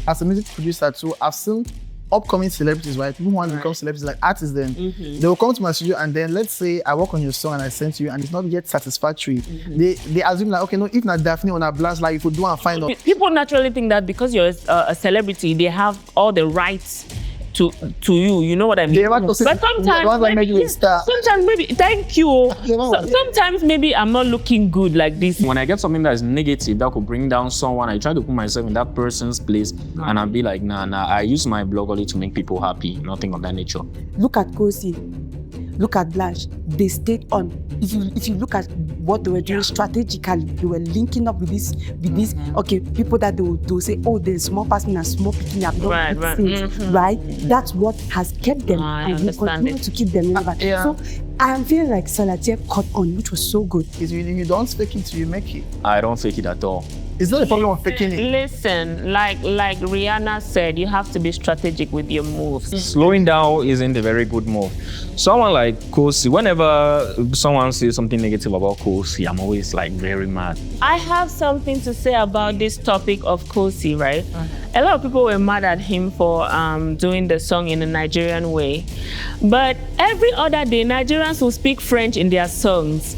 as a music producer too, I've seen upcoming celebrities, right? People who want to become celebrities, like artists then. They will come to my studio and then let's say I work on your song and I send to you and it's not yet satisfactory. They assume like, okay, no, if not Daphne on a blast, like if you do and find out. People naturally think that because you're a celebrity, they have all the rights to you. You know what I mean? But sometimes maybe thank you. Sometimes maybe I'm not looking good like this. When I get something that is negative that could bring down someone, I try to put myself in that person's place and I'll be like, nah, I use my blog only to make people happy, nothing of that nature. Look at Kosi, look at Blanche. They stayed on. If you look at what they were doing strategically, they were linking up with this. Okay, people that they will say, oh, there's small person and small picking up. Right? That's what has kept them and will continue to keep them relevant. So I am feeling like Solitaire caught on, which was so good. Is you don't fake it till you make it. I don't fake it at all. It's not a problem of faking it. Listen, like Rihanna said, you have to be strategic with your moves. Slowing down isn't a very good move. Someone like Kosi, whenever someone says something negative about Kosi, I'm always like very mad. I have something to say about this topic of Kosi, right? A lot of people were mad at him for doing the song in a Nigerian way. But every other day, Nigerians will speak French in their songs.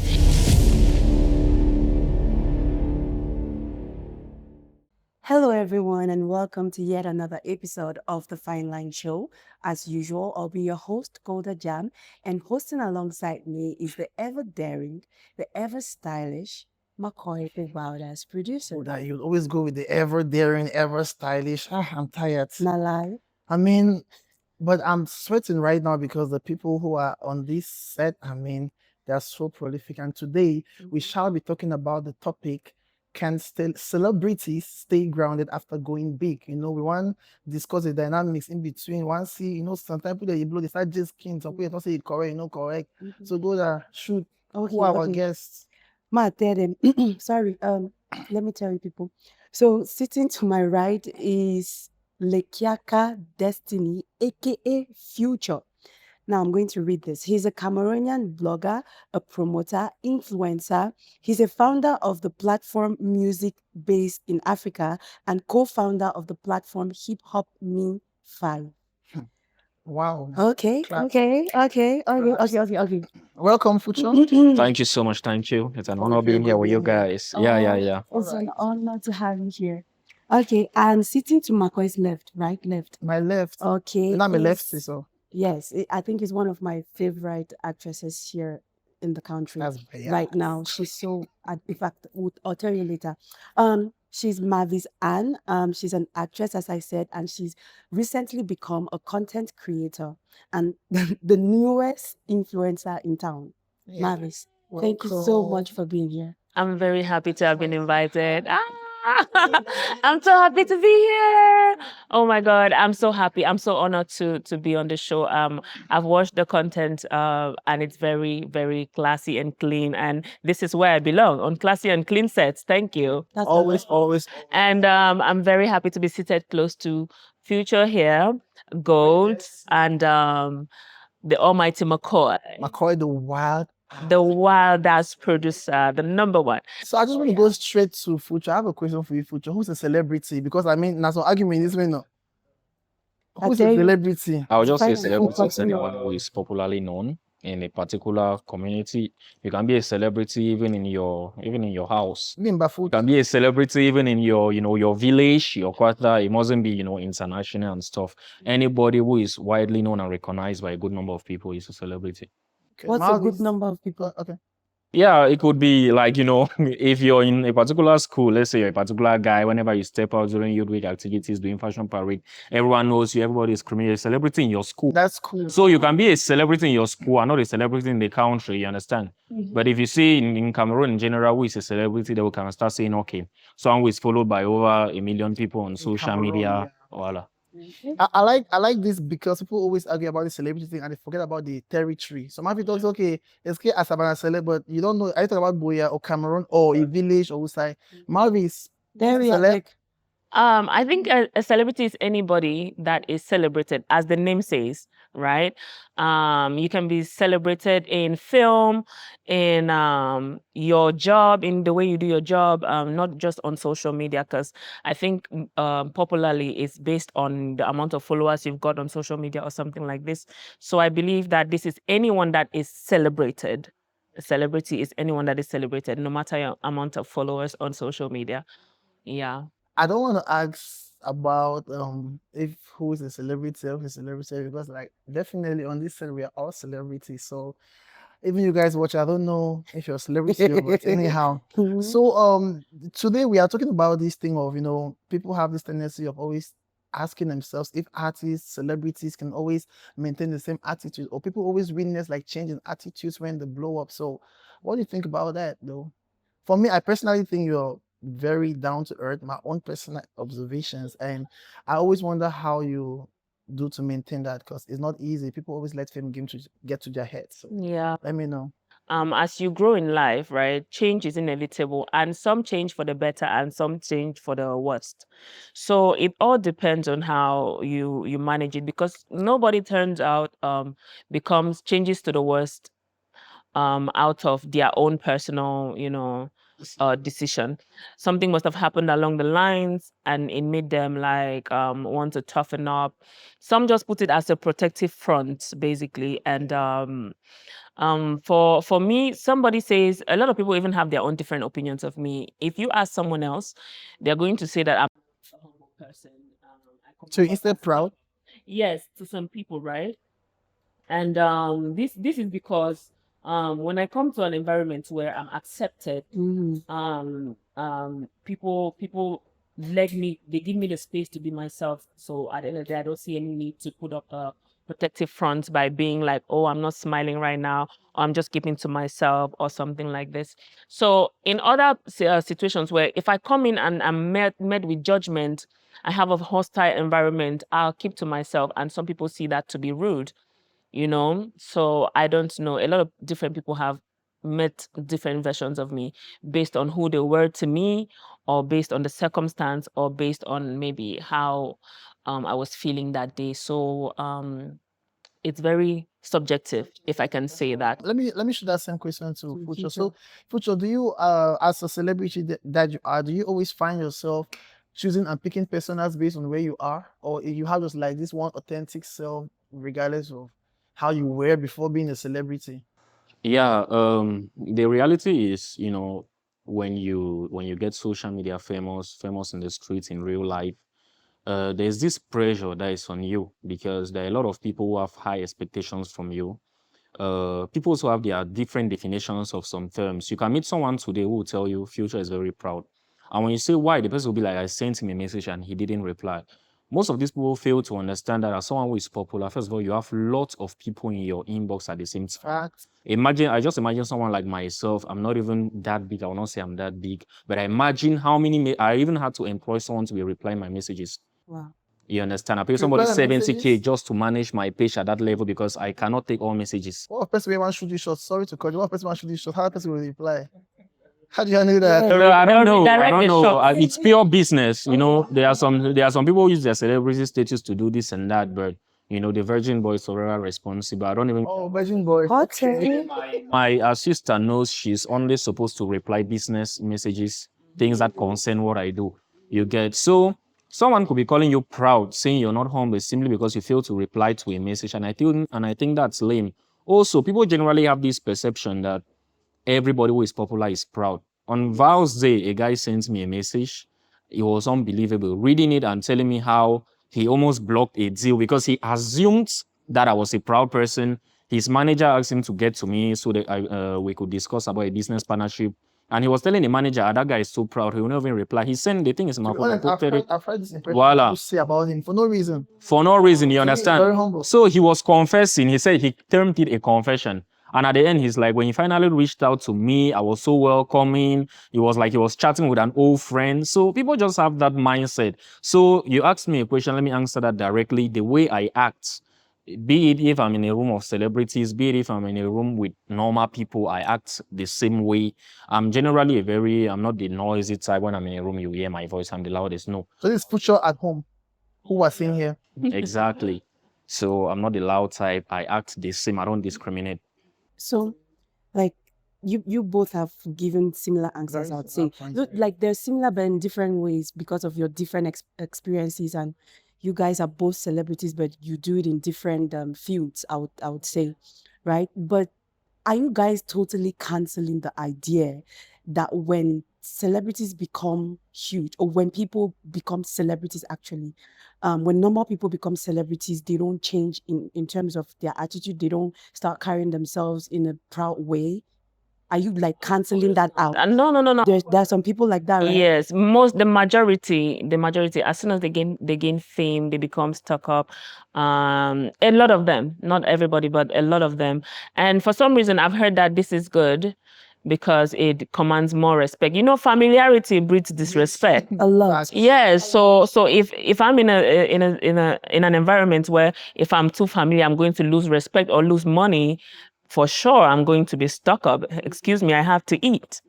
Hello everyone and welcome to yet another episode of the Fine Line Show. As usual, I'll be your host, Golda Jam, and hosting alongside me is the ever daring, the ever stylish Mccoy, the wildest producer. That you always go with the ever daring, ever stylish. I'm tired. Not lie. I mean, but I'm sweating right now because the people who are on this set, I mean, they are so prolific. And today we shall be talking about the topic, can celebrities stay grounded after going big? You know, we want to discuss the dynamics in between. One see, you know, sometimes people they blow, they start just skin, some people don't say it correct, you know, correct. So go there, shoot. Okay, Who are our guests? Ma, tell them. Sorry, let me tell you people. So sitting to my right is Lekiaka Destiny, aka Fuchor. Now I'm going to read this. He's a Cameroonian blogger, a promoter, influencer. He's a founder of the platform Music based in Africa and co-founder of the platform Hip Hop Me 5. Wow. Okay. Welcome, Fuchor. Thank you so much. Thank you. It's an honor being here with you guys. Yeah. It's an honor to have you here. Okay, and sitting to Makoy's left. My left. Okay. Not my left, so. Yes, I think it's one of my favorite actresses here in the country right now. She's so, in fact, I'll tell you later. She's Malvis Ann. She's an actress, as I said, and she's recently become a content creator and the newest influencer in town. Malvis, thank you so much for being here. I'm very happy to have been invited. I'm so happy to be here. Oh my God, I'm so happy. I'm so honored to be on the show. I've watched the content and it's very, very classy and clean. And this is where I belong, on classy and clean sets. Thank you. That's Always. And I'm very happy to be seated close to Fuchor here, Gold, and the almighty Mccoy. Mccoy, the wildest producer, the number one. So I just want to go straight to Fuchor. I have a question for you, Fuchor. Who's a celebrity? Because I mean, there's no argument in this way now. Who's a celebrity? I would just say celebrity is anyone who is popularly known in a particular community. You can be a celebrity even in your house. You can be a celebrity even in your, your village, your quarter. It mustn't be, international and stuff. Anybody who is widely known and recognized by a good number of people is a celebrity. Okay. What's a good number of people? Okay. Yeah, it could be like, if you're in a particular school, let's say you're a particular guy, whenever you step out during youth week activities, doing fashion parade, everyone knows you, everybody is screaming, a celebrity in your school. That's cool. So you can be a celebrity in your school and not a celebrity in the country, you understand? But if you see in Cameroon in general who is a celebrity, then we can start saying, okay, someone who is followed by over 1 million people on social media, voila. I like this because people always argue about the celebrity thing and they forget about the territory. So my people talk, okay, it's okay as a celeb, but you don't know. I talk about Boya or Cameroon or a village or Usai. Malvis, Celeb. I think a celebrity is anybody that is celebrated, as the name says, right? You can be celebrated in film, in your job, in the way you do your job, not just on social media, because I think popularly it's based on the amount of followers you've got on social media or something like this. So I believe that this is anyone that is celebrated. A celebrity is anyone that is celebrated, no matter your amount of followers on social media. Yeah. I don't want to ask about if who is a celebrity or who is a celebrity, because like definitely on this side we are all celebrities. So even you guys watch, I don't know if you're a celebrity, but anyhow. So today we are talking about this thing of, you know, people have this tendency of always asking themselves if artists, celebrities can always maintain the same attitude, or people always witness like change in attitudes when they blow up. So what do you think about that though? For me, I personally think you're very down to earth, my own personal observations, and I always wonder how you do to maintain that, because it's not easy. People always let fame game to get to their heads. So Yeah. let me know. As you grow in life, right, change is inevitable, and some change for the better and some change for the worst. So it all depends on how you manage it, because nobody turns out becomes changes to the worst out of their own personal, decision. Something must have happened along the lines and it made them like want to toughen up. Some just put it as a protective front, basically. And for me, somebody says, a lot of people even have their own different opinions of me. If you ask someone else, they're going to say that I'm a humble person. So instead proud? Yes, to some people, right? And this is because when I come to an environment where I'm accepted, people let me, they give me the space to be myself. So at the end of the day, I don't see any need to put up a protective front by being like, oh, I'm not smiling right now, or I'm just keeping to myself or something like this. So in other situations where if I come in and I'm met with judgment, I have a hostile environment, I'll keep to myself, and some people see that to be rude. So I don't know, a lot of different people have met different versions of me based on who they were to me, or based on the circumstance, or based on maybe how I was feeling that day. So it's very subjective, if I can say that. Let me shoot that same question to Fuchor. So Fuchor, do you as a celebrity that you are, do you always find yourself choosing and picking personas based on where you are, or you have just like this one authentic self regardless of how you were before being a celebrity? Yeah, the reality is, when you get social media famous in the streets in real life, there's this pressure that is on you because there are a lot of people who have high expectations from you. People also have their different definitions of some terms. You can meet someone today who will tell you Future is very proud. And when you say why, the person will be like, I sent him a message and he didn't reply. Most of these people fail to understand that as someone who is popular, first of all, you have lots of people in your inbox at the same time. Facts. I just imagine someone like myself. I'm not even that big. I will not say I'm that big, but I imagine how many, I even had to employ someone to be replying my messages. Wow. You understand? I pay somebody 70K just to manage my page at that level because I cannot take all messages. What if person want to shoot you short? Sorry to cut you. What if person want to shoot you short? How the person will reply? How do you know that? I don't know. I Direct don't the know. shots. It's pure business. There are some people who use their celebrity status to do this and that, but the Virgin Boy is forever responsible. I don't even. Oh, Virgin Boy. Okay. My sister knows she's only supposed to reply business messages, things that concern what I do. You get so. Someone could be calling you proud, saying you're not humble simply because you fail to reply to a message, and I think that's lame. Also, people generally have this perception that everybody who is popular is proud. On Val's Day, a guy sent me a message. It was unbelievable. Reading it and telling me how he almost blocked a deal because he assumed that I was a proud person. His manager asked him to get to me so that we could discuss about a business partnership. And he was telling the manager, that guy is so proud, he will not even reply. He sent the thing is my phone. I've heard this impression Voila. people say about him for no reason. For no reason, you understand? Very humble. So he was confessing. He said he termed it a confession. And at the end, he's like, when he finally reached out to me, I was so welcoming. It was like he was chatting with an old friend. So people just have that mindset. So you asked me a question. Let me answer that directly. The way I act, be it if I'm in a room of celebrities, be it if I'm in a room with normal people, I act the same way. I'm generally I'm not the noisy type. When I'm in a room, you hear my voice, I'm the loudest. No. So this Fuchor at home, who was in here. Exactly. So I'm not the loud type. I act the same. I don't discriminate. So, like, you both have given similar answers, Very I would similar say. points, So, yeah. like, they're similar but in different ways because of your different experiences, and you guys are both celebrities, but you do it in different fields, I would say, right? But are you guys totally canceling the idea that when celebrities become huge, or when people become celebrities actually, when normal people become celebrities, they don't change in terms of their attitude, they don't start carrying themselves in a proud way? Are you like canceling that out? No. There are some people like that, right? Yes, the majority, as soon as they gain fame, they become stuck up. A lot of them, not everybody, but a lot of them. And for some reason, I've heard that this is good because it commands more respect. You know, familiarity breeds disrespect. A lot. Facts. Yes, so if I'm in an environment where if I'm too familiar, I'm going to lose respect or lose money, for sure I'm going to be stuck up. Excuse me, I have to eat.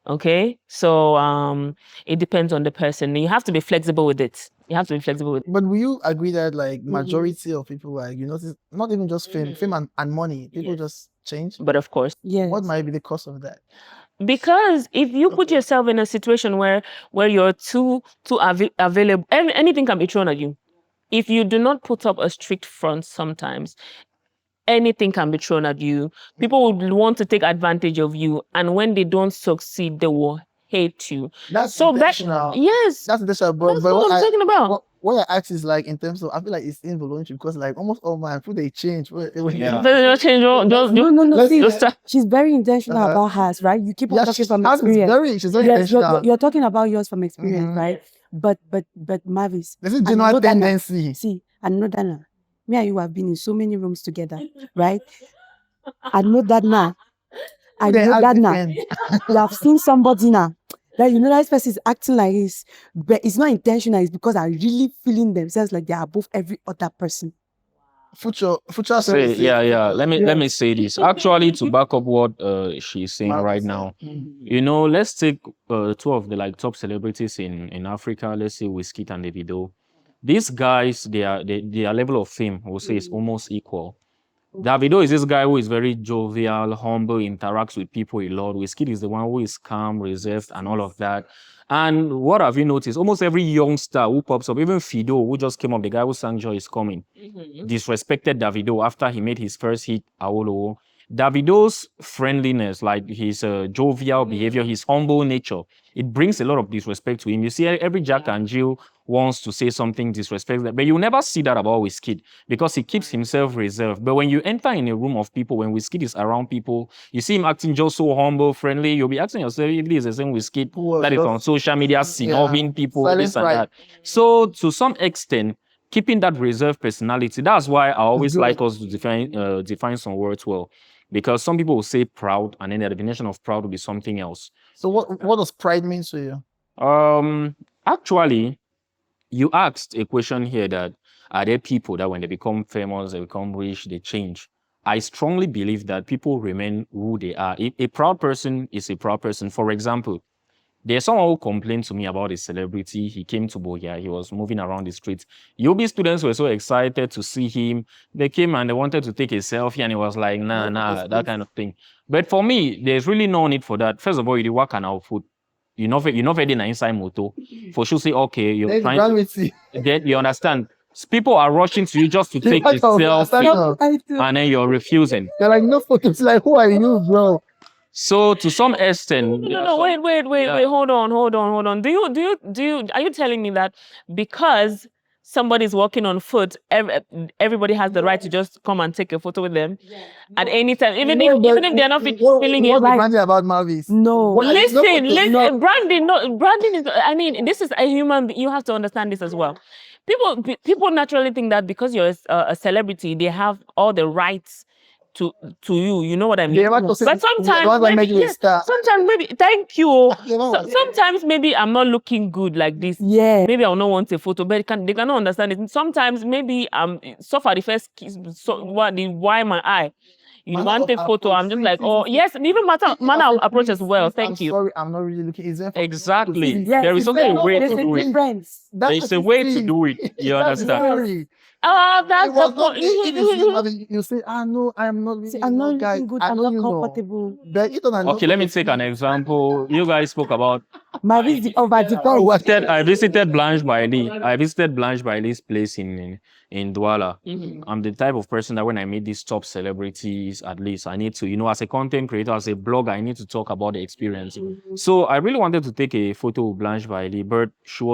Okay, so it depends on the person. You have to be flexible with it. But will you agree that like majority of people, like you notice, not even just fame and money, people just change? But of course, Yes. What might be the cause of that? because if you put yourself in a situation where you're too available, anything can be thrown at you. If you do not put up a strict front, sometimes anything can be thrown at you. People would want to take advantage of you, and when they don't succeed, they will hate you. That's So intentional. yes, That's intentional. that's what I'm talking about. What I ask is like in terms of, I feel like it's involuntary because like almost all my food they change. Yeah. Just change. No. Let's See, see. she's very intentional about hers, right? You keep on talking from experience. She's very Yes, intentional. you're talking about yours from experience, right? But Malvis, There's a I general know that now. tendency. See, I know that now. Me and you have been in so many rooms together, right? I know that now. I They know act that now. different. You have seen somebody now that you know that this person is acting like this, but it's not intentional. It's because they're really feeling themselves like they are above every other person. Future Say, yeah. Let me say this. Actually, to back up what she's saying right now, you know, let's take two of the like top celebrities in Africa. Let's say Wizkid and Davido. These guys, their level of fame, we'll say, is almost equal. Davido is this guy who is very jovial, humble, interacts with people a lot. Wizkid is the one who is calm, reserved, and all of that. And what have you noticed? Almost every youngster who pops up, even Fido, who just came up, the guy who sang Joy is Coming, disrespected Davido after he made his first hit, Awolowo. Davido's friendliness, like his jovial behavior, his humble nature, it brings a lot of disrespect to him. You see, every Jack and Jill wants to say something disrespectful, but you never see that about Wizkid because he keeps himself reserved. But when you enter in a room of people, when Wizkid is around people, you see him acting just so humble, friendly. You'll be asking yourself if this is the same Wizkid that is on social media, snobbing people, this and that. So to some extent, keeping that reserved personality, that's why I always like us to define some words well. Because some people will say proud, and then the definition of proud will be something else. So what does pride mean to you? Actually, you asked a question here that are there people that when they become famous, they become rich, they change? I strongly believe that people remain who they are. A proud person is a proud person. For example, there's someone who complained to me about a celebrity. He came to Boya. He was moving around the streets. UB students were so excited to see him. They came and they wanted to take a selfie, and he was like, nah, that kind of thing. But for me, there's really no need for that. First of all, you work on our food. You're not very inside moto. For sure, say, okay, you're trying to... Then you understand. People are rushing to you just to take a selfie, and then you're refusing. They're like, no photos. Like, who are you, bro? So to some extent, no, wait, hold on. Do you are you telling me that because somebody's walking on foot, everybody has the right to just come and take a photo with them at any time, even if they're not feeling it? What's the branding about Malvis? No. Listen. Branding is. I mean, this is a human. You have to understand this as well. People naturally think that because you're a celebrity, they have all the rights to you. You know what I mean? They never talk But sometimes maybe, sometimes maybe thank you. Sometimes maybe I'm not looking good like this. Yeah. Maybe I'll not want a photo, but they cannot understand it. Sometimes maybe so far the first kiss, why my eye. You want a photo? I'm just like, oh yes, even manner of approach as well. Thank you. Sorry, I'm not really looking. Is there exactly? Yes, There is also a way to do it. Friends. There's a way to do it. You understand? That's the point. You say, no, I'm not really. I'm not guy. looking good. I I'm know not you know. comfortable. But you don't know. Okay, let me take an example. You guys spoke about. Malvis I visited Blanche Bailey. I visited Blanche Bailey's place in Douala. I'm the type of person that when I meet these top celebrities, at least I need to, as a content creator, as a blogger, I need to talk about the experience. So I really wanted to take a photo of Blanche Bailey, but she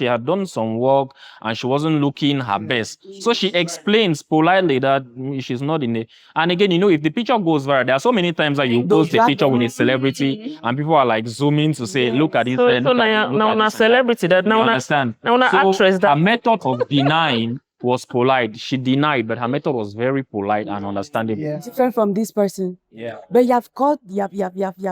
had done some work and she wasn't looking her best. So she explains politely that she's not in it. And again, if the picture goes viral, there are so many times that you post a picture with a celebrity and people are like zooming to say, look at this. So now a celebrity that now understand. Now an actress that her method of denying was polite. She denied, but her method was very polite and understandable. Yeah. Different from this person. Yeah. But you have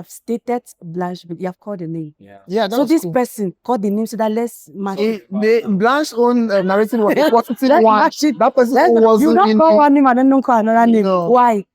stated Blanche, but you have called the name. Yeah. So this person called the name so that let's match. Blanche's own narrative was a positive one. That person was you don't call one name and then don't call another name. No. Why?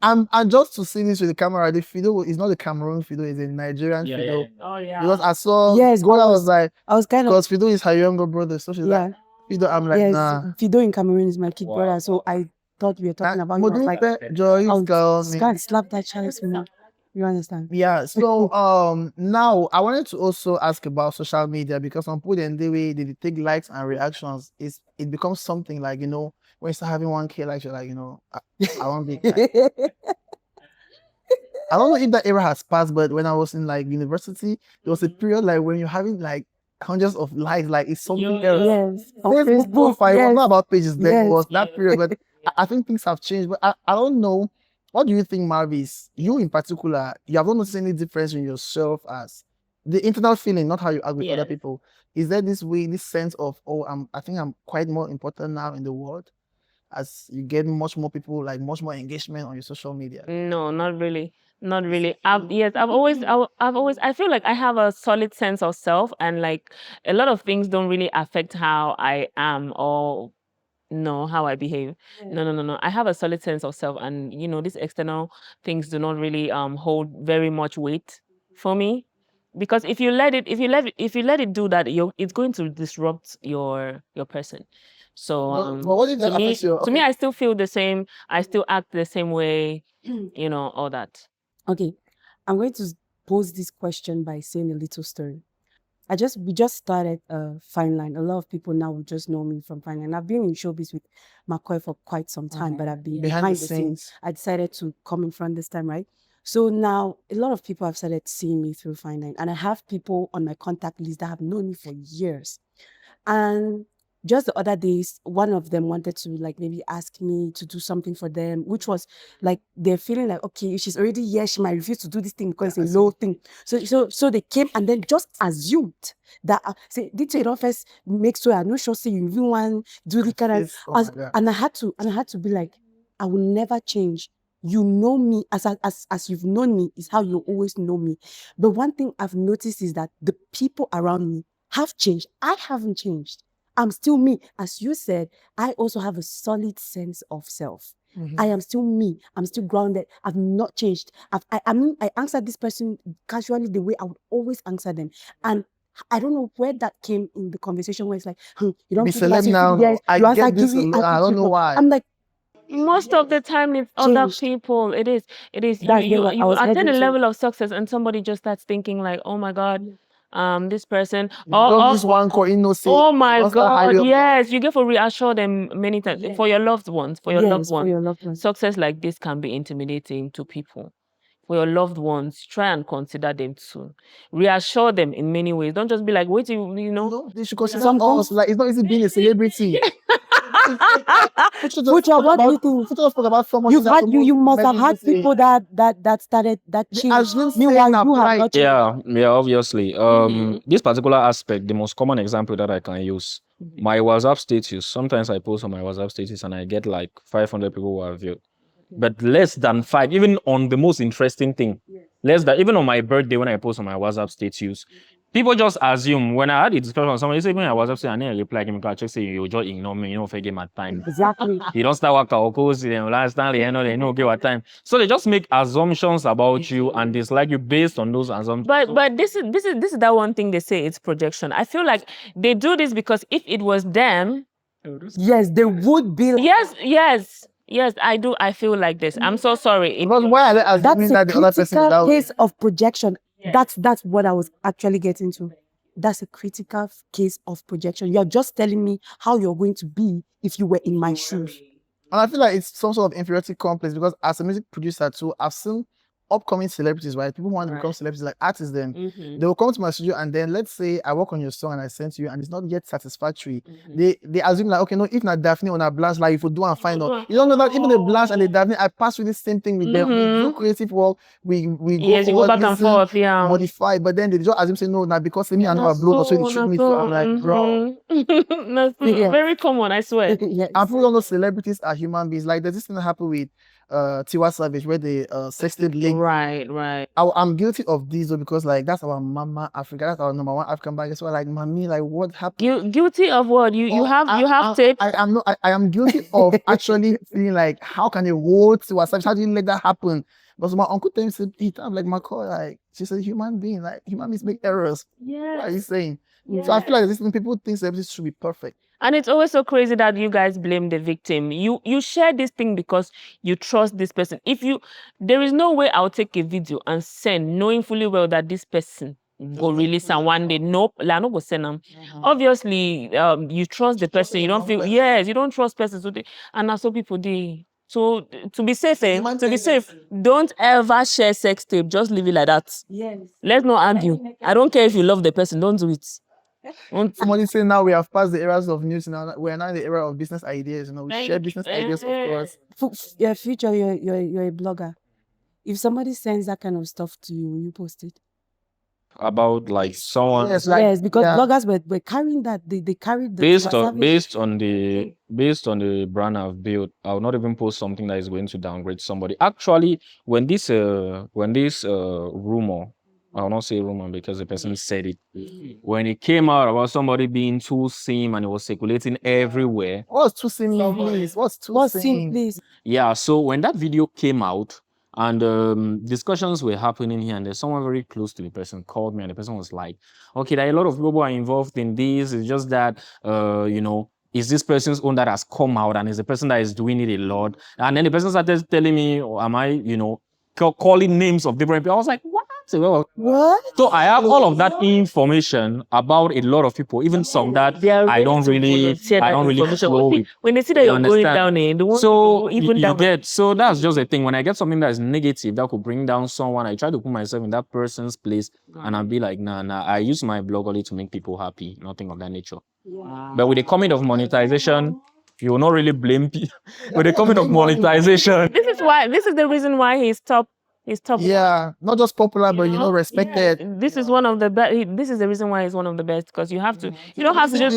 And just to see this with the camera, the video is not a Cameroon video, it's a Nigerian video. Oh yeah. Because I saw Golda was like, because Fido is her younger brother, so she's like, Fido, I'm like, nah. Fido in Cameroon is my kid brother, so I thought we were talking about like can't slap that child's mouth. You understand? Yeah. So now I wanted to also ask about social media, because some people in the way they take likes and reactions, it becomes something like, when you start having 1K likes, you're like, I want big. I don't know if that era has passed, but when I was in like university, there was a period like when you're having like hundreds of likes, like it's something else. Yes. Facebook profile, it was not about pages then, it was that period. But I think things have changed. But I don't know. What do you think, Malvis? You in particular, you have not noticed any difference in yourself as the internal feeling, not how you argue with other people. Is there this sense of, I think I'm quite more important now in the world, as you get much more people, like much more engagement on your social media? No, not really. Not really. I feel like I have a solid sense of self, and like a lot of things don't really affect how I am or how I behave. No. I have a solid sense of self, and these external things do not really hold very much weight for me, because if you let it do that, it's going to disrupt your person. So to me, I still feel the same. I still act the same way. All that. Okay, I'm going to pose this question by saying a little story. We just started Fine Line. A lot of people now will just know me from Fine Line. I've been in showbiz with Mccoy for quite some time, but I've been behind the scenes. I decided to come in front this time, right? So now a lot of people have started seeing me through Fine Line, and I have people on my contact list that have known me for years. And just the other days, one of them wanted to like maybe ask me to do something for them, which was like they're feeling like, okay, she's already here, she might refuse to do this thing because it's a low thing. So they came and then just assumed that say did you first make sure I know sure say you even want do the kind of and I had to be like, I will never change. You know me as you've known me is how you always know me. But one thing I've noticed is that the people around me have changed. I haven't changed. I'm still me. As you said, I also have a solid sense of self. I am still me. I'm still grounded. I've not changed. I answered this person casually the way I would always answer them. And I don't know where that came in the conversation where it's like, you don't be celeb now. Yes, I get this. I don't know why. I'm like, most of the time it's other people. It is. You attain a level of success and somebody just starts thinking like, oh my God, this person this one call innocent. Oh my God, yes, you get to reassure them many times. For your loved ones, for your loved ones. Success like this can be intimidating to people. For your loved ones, try and consider them too. Reassure them in many ways. Don't just be like, wait, No, they should consider us. Like, it's not easy being a celebrity. Fuchor, what do you think? Fuchor spoke about someone. You must have had people that started that change. Meanwhile, you have not. Yeah, obviously. This particular aspect, the most common example that I can use, my WhatsApp status. Sometimes I post on my WhatsApp status and I get like 500 people who are viewed. but less than 5, even on the most interesting thing. Less than, even on my birthday when I post on my WhatsApp status, people just assume, when I had a discussion with somebody, say, when I WhatsApp say, I need to reply, I check, say, you just ignore me, you don't forget my time. Exactly. You don't start work out, cause last time they know give what time. So they just make assumptions about you and dislike you based on those assumptions. But this is that one thing they say, it's projection. I feel like they do this because if it was them, Yes, they would be. yes, I do. I feel like this. I'm so sorry. Because why are they assuming That's that a the other person is critical that way? case of projection. That's what I was actually getting to. That's a critical case of projection. You're just telling me how you're going to be if you were in my shoes. And I feel like it's some sort of inferiority complex because as a music producer too, I've seen upcoming celebrities, right? People who want to become celebrities, like artists, then they will come to my studio and then let's say I work on your song and I send to you and it's not yet satisfactory. They assume like, okay, no, if not Daphne on a blast, like if you do and find out. You don't know that even the blast and the Daphne, I pass through the same thing with them. We do creative work, we go Yes, you go forward, back and listen, forth, yeah. modify, but then they just assume say no, now because me and I have blown, so they shoot me. So I'm like, bro. That's very common, I swear. Yes. And people don't know celebrities are human beings. Like there's this thing that happened with TWAP Savage where they sexted link. Right. I'm guilty of this though because like that's our mama Africa, that's our number one African bag. So like mommy, like what happened? Guilty of what? You have tape. I am guilty of actually feeling like how can a whole TWAP Savage, how do you let that happen? But my uncle told me said I'm like Mccoy, like she's a human being, like human beings make errors. What are you saying? So I feel like this thing, people think celebrities should be perfect. And it's always so crazy that you guys blame the victim. You share this thing because you trust this person. There is no way I'll take a video and send knowing fully well that this person go release and one day. Nope, I no go send them. Obviously, you trust the person. You don't feel you don't trust person. So and that's what people do. So to be safe, don't ever share sex tape. Just leave it like that. Yes. Let's not argue. I don't care if you love the person. Don't do it. Somebody say now we have passed the eras of news. Now we're now in the era of business ideas. You know, we share business ideas, of course. Future, you're a blogger. If somebody sends that kind of stuff to you, will you post it? About like someone Yes, because bloggers were carrying that. They carried the based on the brand I've built, I will not even post something that is going to downgrade somebody. Actually, when this rumor, I will not say rumor because the person said it. When it came out about somebody being too sim and it was circulating everywhere. What's too sim, please? What's sim, please? Yeah, so when that video came out and discussions were happening here and there's someone very close to the person called me and the person was like, okay, there are a lot of people who are involved in this. It's just that, is this person's own that has come out and is the person that is doing it a lot. And then the person started telling me, am I, calling names of different people. I was like, what? What? So I have all of that information about a lot of people, even some that I don't really flow with. When they see that you're going down, they won't so even you down. get, so that's just a thing. When I get something that is negative that could bring down someone, I try to put myself in that person's place and I'll be like, nah, I use my blog only to make people happy, nothing of that nature. But with the comment of monetization, you will not really blame people. With the comment of monetization, this is the reason why he's top. Yeah, not just popular, but respected. This is one of the best. This is the reason why he's one of the best because you have to. You don't have to just.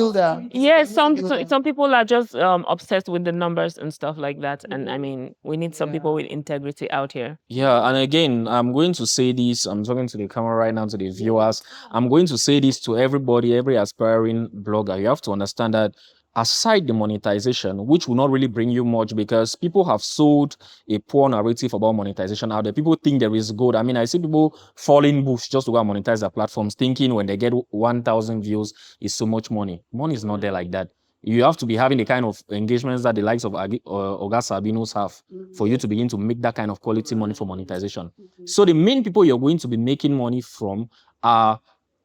Yes, some people are just obsessed with the numbers and stuff like that. And I mean, we need some people with integrity out here. Yeah, and again, I'm going to say this. I'm talking to the camera right now, to the viewers. I'm going to say this to everybody, every aspiring blogger. You have to understand that aside the monetization, which will not really bring you much because people have sold a poor narrative about monetization out there. People think there is gold. I mean, I see people falling bush just to go and monetize their platforms, thinking when they get 1,000 views is so much money. Money is not there like that. You have to be having the kind of engagements that the likes of Oga Sabinos have for you to begin to make that kind of quality money for monetization. So the main people you're going to be making money from are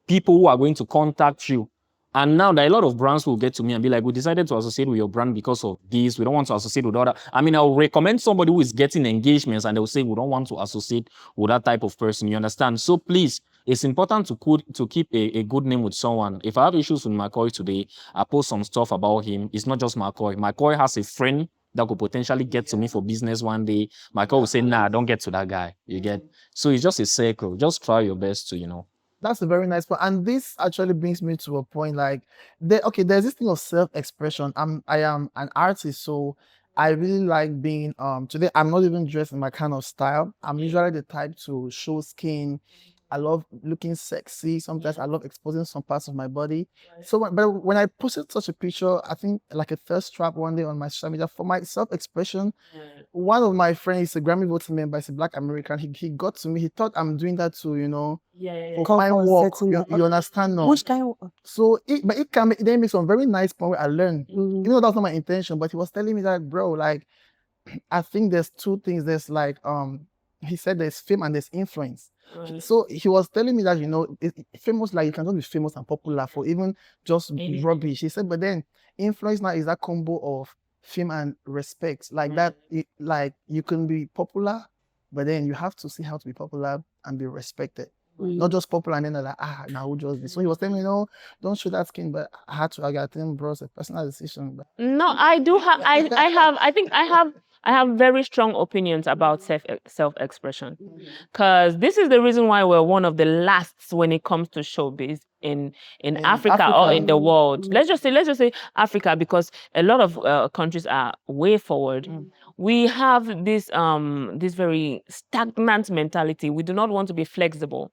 people who are going to contact you. And now there are a lot of brands who will get to me and be like, we decided to associate with your brand because of this. We don't want to associate with other. I mean, I'll recommend somebody who is getting engagements and they'll say, we don't want to associate with that type of person. You understand? So please, it's important to keep a good name with someone. If I have issues with Mccoy today, I post some stuff about him. It's not just Mccoy. Mccoy has a friend that could potentially get to me for business one day. Mccoy will say, nah, don't get to that guy. You get? So it's just a circle. Just try your best to, That's a very nice point. And this actually brings me to a point like, there's this thing of self-expression. I am an artist, so I really like being today I'm not even dressed in my kind of style. I'm usually the type to show skin. I love looking sexy. Sometimes I love exposing some parts of my body. So but when I posted such a picture, I think like a thirst trap one day on my social media for my self-expression, one of my friends, a Grammy voting member, is a Black American. He got to me. He thought I'm doing that to, for fine work. You understand now? Which kind of So it can make, then make some very nice point where I learned. That's not my intention, but he was telling me that, bro, like I think there's two things. There's like he said there's fame and there's influence. Right. So he was telling me that famous, like you cannot be famous and popular for even just rubbish. He said, but then influence now is that combo of fame and respect. Like that, like you can be popular, but then you have to see how to be popular and be respected. Not just popular and then they're like, now who just this? So he was telling me, no, don't show that skin, but I had to argue. I think, bro, it's a personal decision. But No, I do have. I think I have very strong opinions about self-expression, because this is the reason why we're one of the lasts when it comes to showbiz in Africa or in the world. Let's just say Africa, because a lot of countries are way forward. We have this very stagnant mentality. We do not want to be flexible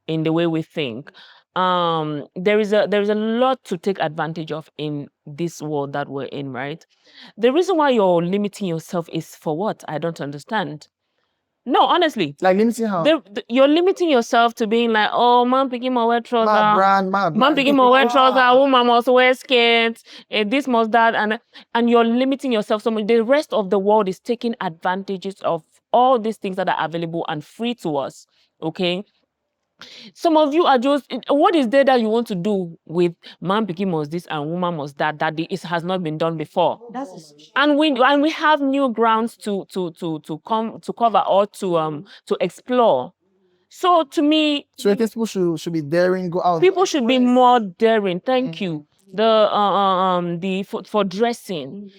in the way we think. There is a lot to take advantage of in this world that we're in, right? The reason why you're limiting yourself is for what? I don't understand. No, honestly. like limiting how? You're limiting yourself to being like, oh, man picking my wear trouser. My Man picking my wear trouser, woman must wear skirts, this must that, and you're limiting yourself so much. The rest of the world is taking advantages of all these things that are available and free to us. Okay. Some of you are just, what is there that you want to do with man picking must this and woman must that it has not been done before? And we have new grounds to cover or to explore. So to me, so I guess people should be daring, go out. People should be more daring. Thank you. For dressing,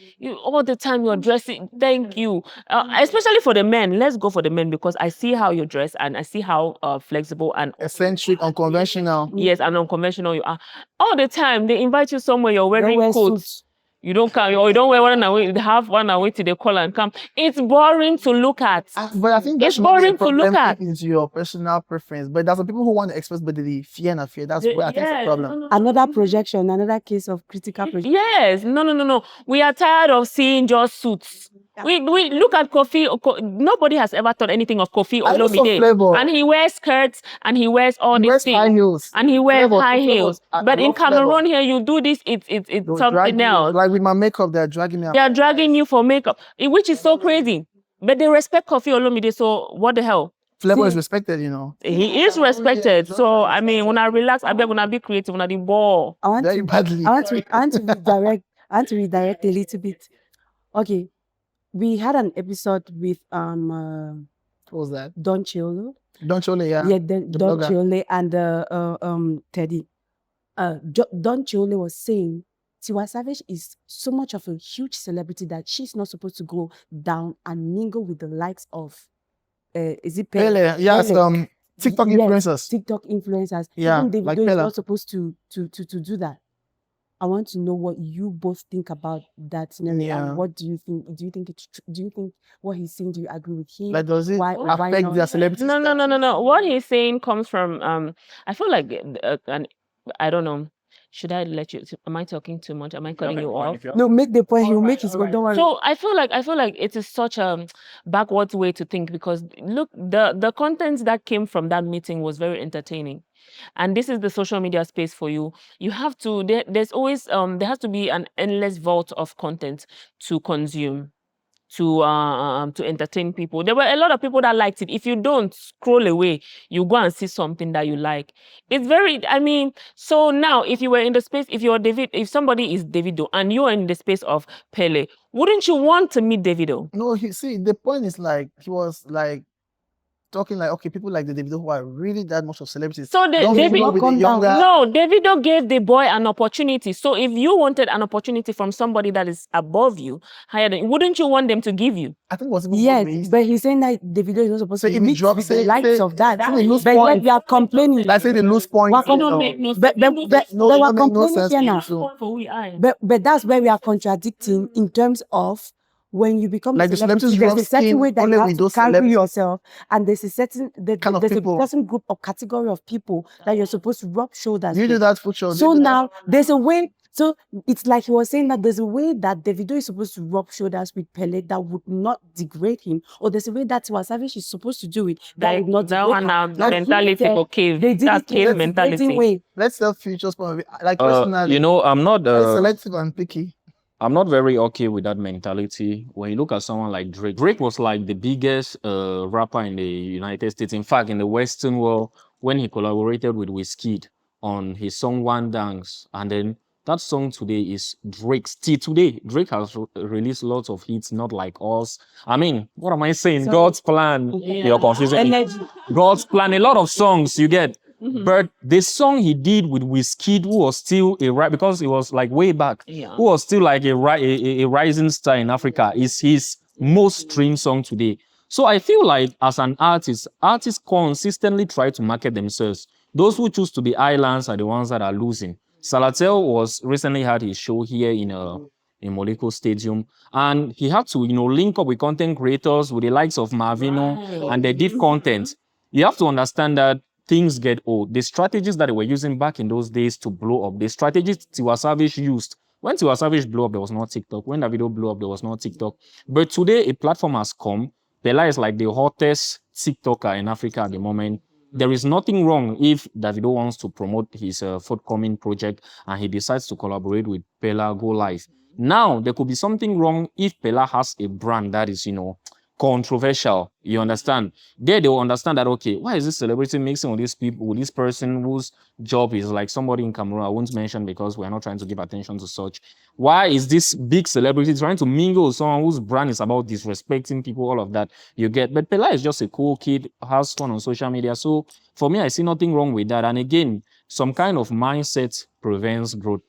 all the time you're dressing. Thank you, especially for the men. Let's go for the men, because I see how you dress and I see how flexible and eccentric, unconventional. Yes, and unconventional you are. All the time they invite you somewhere, you're wearing coats. You don't come, or you don't wear one away, have one away till they call and come. It's boring to look at. But I think it's boring to look at. Into your personal preference. But there's some people who want to express, but the fear and fear. That's where I think it's a problem. Another projection, another case of critical projection. Yes, no. We are tired of seeing just suits. We look at Kofi. Nobody has ever thought anything of Kofi Olomide, and he wears skirts and he wears all these things, high heels, and he wears high heels. But in Cameroon here, you do this. It's something else. Like with my makeup, they're dragging me. They are dragging you for makeup, which is so crazy. But they respect Kofi Olomide, so what the hell? Flavor is respected, He is respected. So I mean, when I relax, I bet when I be creative, when I be ball. I want to redirect a little bit. Okay. We had an episode with what was that? Don Cholo. Don Cholo, yeah. Yeah, Don Cholo and Teddy. Don Cholo was saying Tiwa Savage is so much of a huge celebrity that she's not supposed to go down and mingle with the likes of is it Pele? Yes, TikTok influencers. TikTok influencers. Yeah, even Davido like is Pele. not supposed to do that. I want to know what you both think about that scenario. Yeah. And what do you think? Do you think what he's saying? Do you agree with him? Like, does it affect their celebrity? No. What he's saying comes from I feel like I don't know. Should I let you? Am I talking too much? Am I cutting you off? No, make the point. He'll make his point. Don't worry. So I feel like it is such a backwards way to think, because look, the content that came from that meeting was very entertaining. And this is the social media space for you. You have to, there's always, there has to be an endless vault of content to consume, to entertain people. There were a lot of people that liked it. If you don't scroll away, you go and see something that you like. It's very, so now if you were in the space, if somebody is Davido and you're in the space of Pele, wouldn't you want to meet Davido? No, the point is like, he was like, talking like, okay, people like the Davido who are really that much of celebrities. So Davido gave the boy an opportunity. So if you wanted an opportunity from somebody that is above you, higher than, wouldn't you want them to give you? I think it was but he's saying that Davido is not supposed to meet the likes of that. But we are complaining. Like say they lose points. But we're complaining here now. But that's where we are contradicting in terms of when you become Like a the celebrity, celebrities there's rub a certain skin way that only you have with to those carry celebs yourself, and there's a certain kind of there's a people. certain group or category of people that you're supposed to rub shoulders You do with. that, Fuchor. So now there's a way. So it's like he was saying that there's a way that Davido is supposed to rub shoulders with Pele that would not degrade him, or there's a way that Tiwa Savage is supposed to do it that would not That degrade one him. now And he mentality said for cave. they did That's it in cave a degrading mentality. way. Let's tell Future's point of view. Like personally, You know, I'm not selective and picky. I'm not very okay with that mentality. When you look at someone like Drake, Drake was like the biggest rapper in the United States. In fact, in the Western world, when he collaborated with Wizkid on his song One Dance, and then that song today is Drake. Still today, Drake has released lots of hits, not like us. I mean, what am I saying? God's plan. You're confusing me. God's plan. A lot of songs you get. But the song he did with Wizkid, who was still because it was like way back, who was still like a rising star in Africa, is his most streamed song today. So I feel like as an artist, artists consistently try to market themselves. Those who choose to be islands are the ones that are losing. Salatel was recently had his show here in Moleko Stadium, and he had to link up with content creators, with the likes of Marvino, and they did content. You have to understand that things get old. The strategies that they were using back in those days to blow up, the strategies Tiwa Savage used. When Tiwa Savage blew up, there was no TikTok. When Davido blew up, there was no TikTok. But today, a platform has come. Bella is like the hottest TikToker in Africa at the moment. There is nothing wrong if Davido wants to promote his forthcoming project and he decides to collaborate with Bella Go Live. Now, there could be something wrong if Bella has a brand that is, controversial. You understand? They will understand that, okay, why is this celebrity mixing with these people, with this person whose job is like somebody in Cameroon? I won't mention because we're not trying to give attention to such. Why is this big celebrity trying to mingle with someone whose brand is about disrespecting people, all of that you get? But Pela is just a cool kid, has fun on social media. So for me, I see nothing wrong with that. And again, some kind of mindset prevents growth.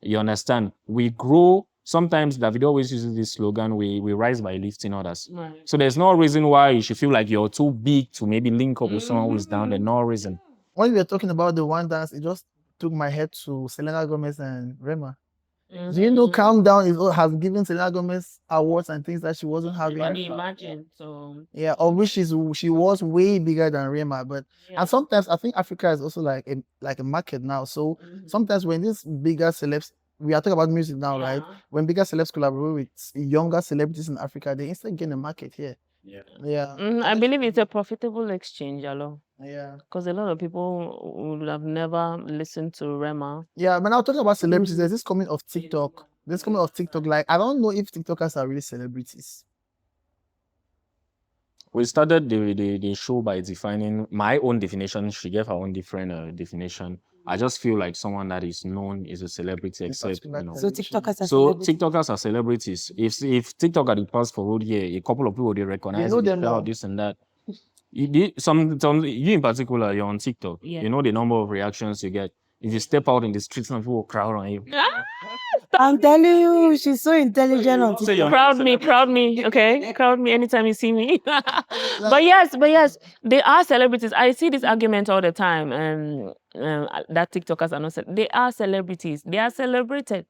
You understand? We grow. Sometimes David always uses this slogan, we rise by lifting others. Right. So there's no reason why you should feel like you're too big to maybe link up with someone who's down. There's no reason. When we were talking about the One Dance, it just took my head to Selena Gomez and Rema. Do you know Calm Down has given Selena Gomez awards and things that she wasn't having? Can you imagine? So yeah, of which she was way bigger than Rema, but and sometimes I think Africa is also like a market now. So sometimes when these bigger celebs, we are talking about music now, right? When bigger celebs collaborate with younger celebrities in Africa, they instantly gain a market here. Yeah. I believe it's a profitable exchange, Alo. Yeah. Because a lot of people would have never listened to Rema. Yeah, but now talking about celebrities, there's this coming of TikTok. Like, I don't know if TikTokers are really celebrities. We started the show by defining my own definition. She gave her own different definition. I just feel like someone that is known is a celebrity, except So TikTokers are TikTokers are celebrities. If TikTok had passed for road here, a couple of people they recognize this and that. You in particular, you're on TikTok. Yeah. You know the number of reactions you get. If you step out in the streets, some people will crowd on you. I'm telling you, she's so intelligent on TikTok. Proud me, okay? Crowd me anytime you see me. But yes, they are celebrities. I see this argument all the time, and that TikTokers are not. They are celebrities. They are celebrated.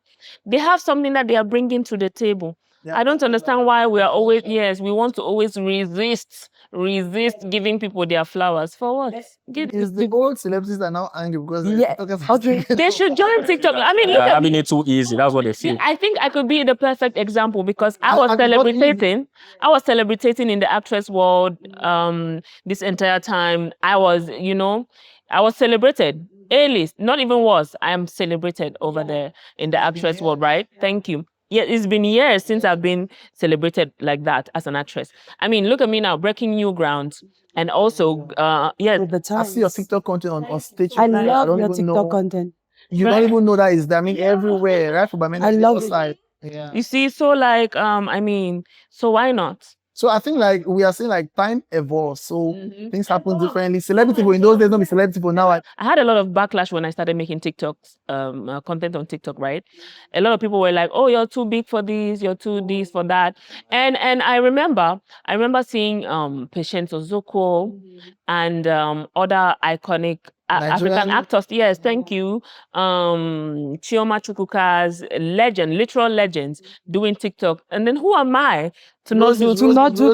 They have something that they are bringing to the table. I don't understand why we are always, we want to always resist giving people their flowers. For what? It's the old celebrities are now angry because they should join TikTok. I mean, they're having it too easy. That's what they feel. I think I could be the perfect example because I was celebrating in the actress world this entire time. I was celebrated. A-list, not even was. I am celebrated over there in the actress world, right? Thank you. Yeah, it's been years since I've been celebrated like that as an actress. I mean, look at me now, breaking new ground. And also, I see your TikTok content on stage. I love your TikTok content. You don't even know that is everywhere, right? I love it. Yeah. You see, so like, so why not? So I think like we are saying like time evolves, so things happen differently. Celebrity people in those days don't be celebrity people now. I had a lot of backlash when I started making TikToks, content on TikTok, right? A lot of people were like, "Oh, you're too big for this, you're too this for that," and I remember seeing Patience Ozoko and other iconic African actors. Yes, thank you. Chioma Chukwuka's literal legends doing TikTok. And then who am I to not do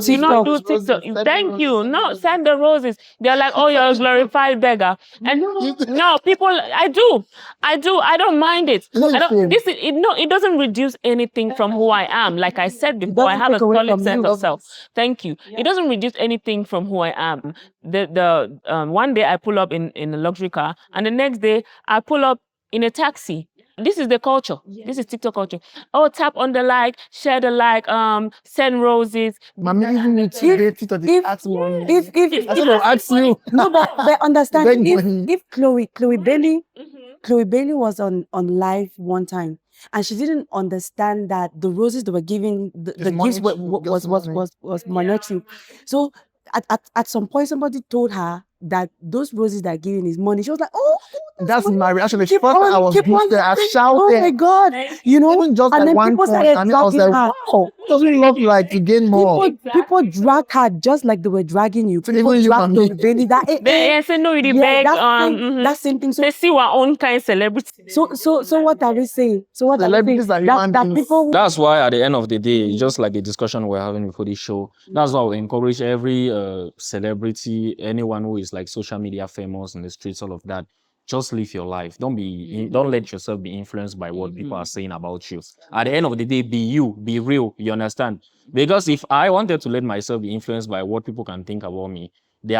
TikTok? Thank you. No, send the roses. They're like, oh, you're a glorified beggar. And no, people, I do. I don't mind it. It doesn't reduce anything from who I am. Like I said before, I have a solid sense of self. Thank you. It doesn't reduce anything from who I am. One day I pull up in a luxury car, and the next day I pull up in a taxi. This is the culture. This is TikTok culture. Oh, tap on the like, share the like, send roses. No, but understand, if Chloe Bailey was on live one time, and she didn't understand that the roses they were giving, the gifts was monetary. So at some point, somebody told her that those roses they're giving is money. She was like, oh, that's my reaction. She thought I was boosted. I shouted. Oh my God. You know, even just and at then one people point, started and I was like, wow, doesn't look like to gain more. People drag her just like they were dragging you. People drag Chloe Bailey. That same thing. So they see our own kind of celebrity. So what are we saying? So what are we saying? That people. That's why at the end of the day, just like the discussion we're having before this show, that's why we encourage every celebrity, anyone who is like social media famous in the streets, all of that. Just live your life. Don't let yourself be influenced by what people are saying about you. At the end of the day, be you, be real. You understand? Because if I wanted to let myself be influenced by what people can think about me, the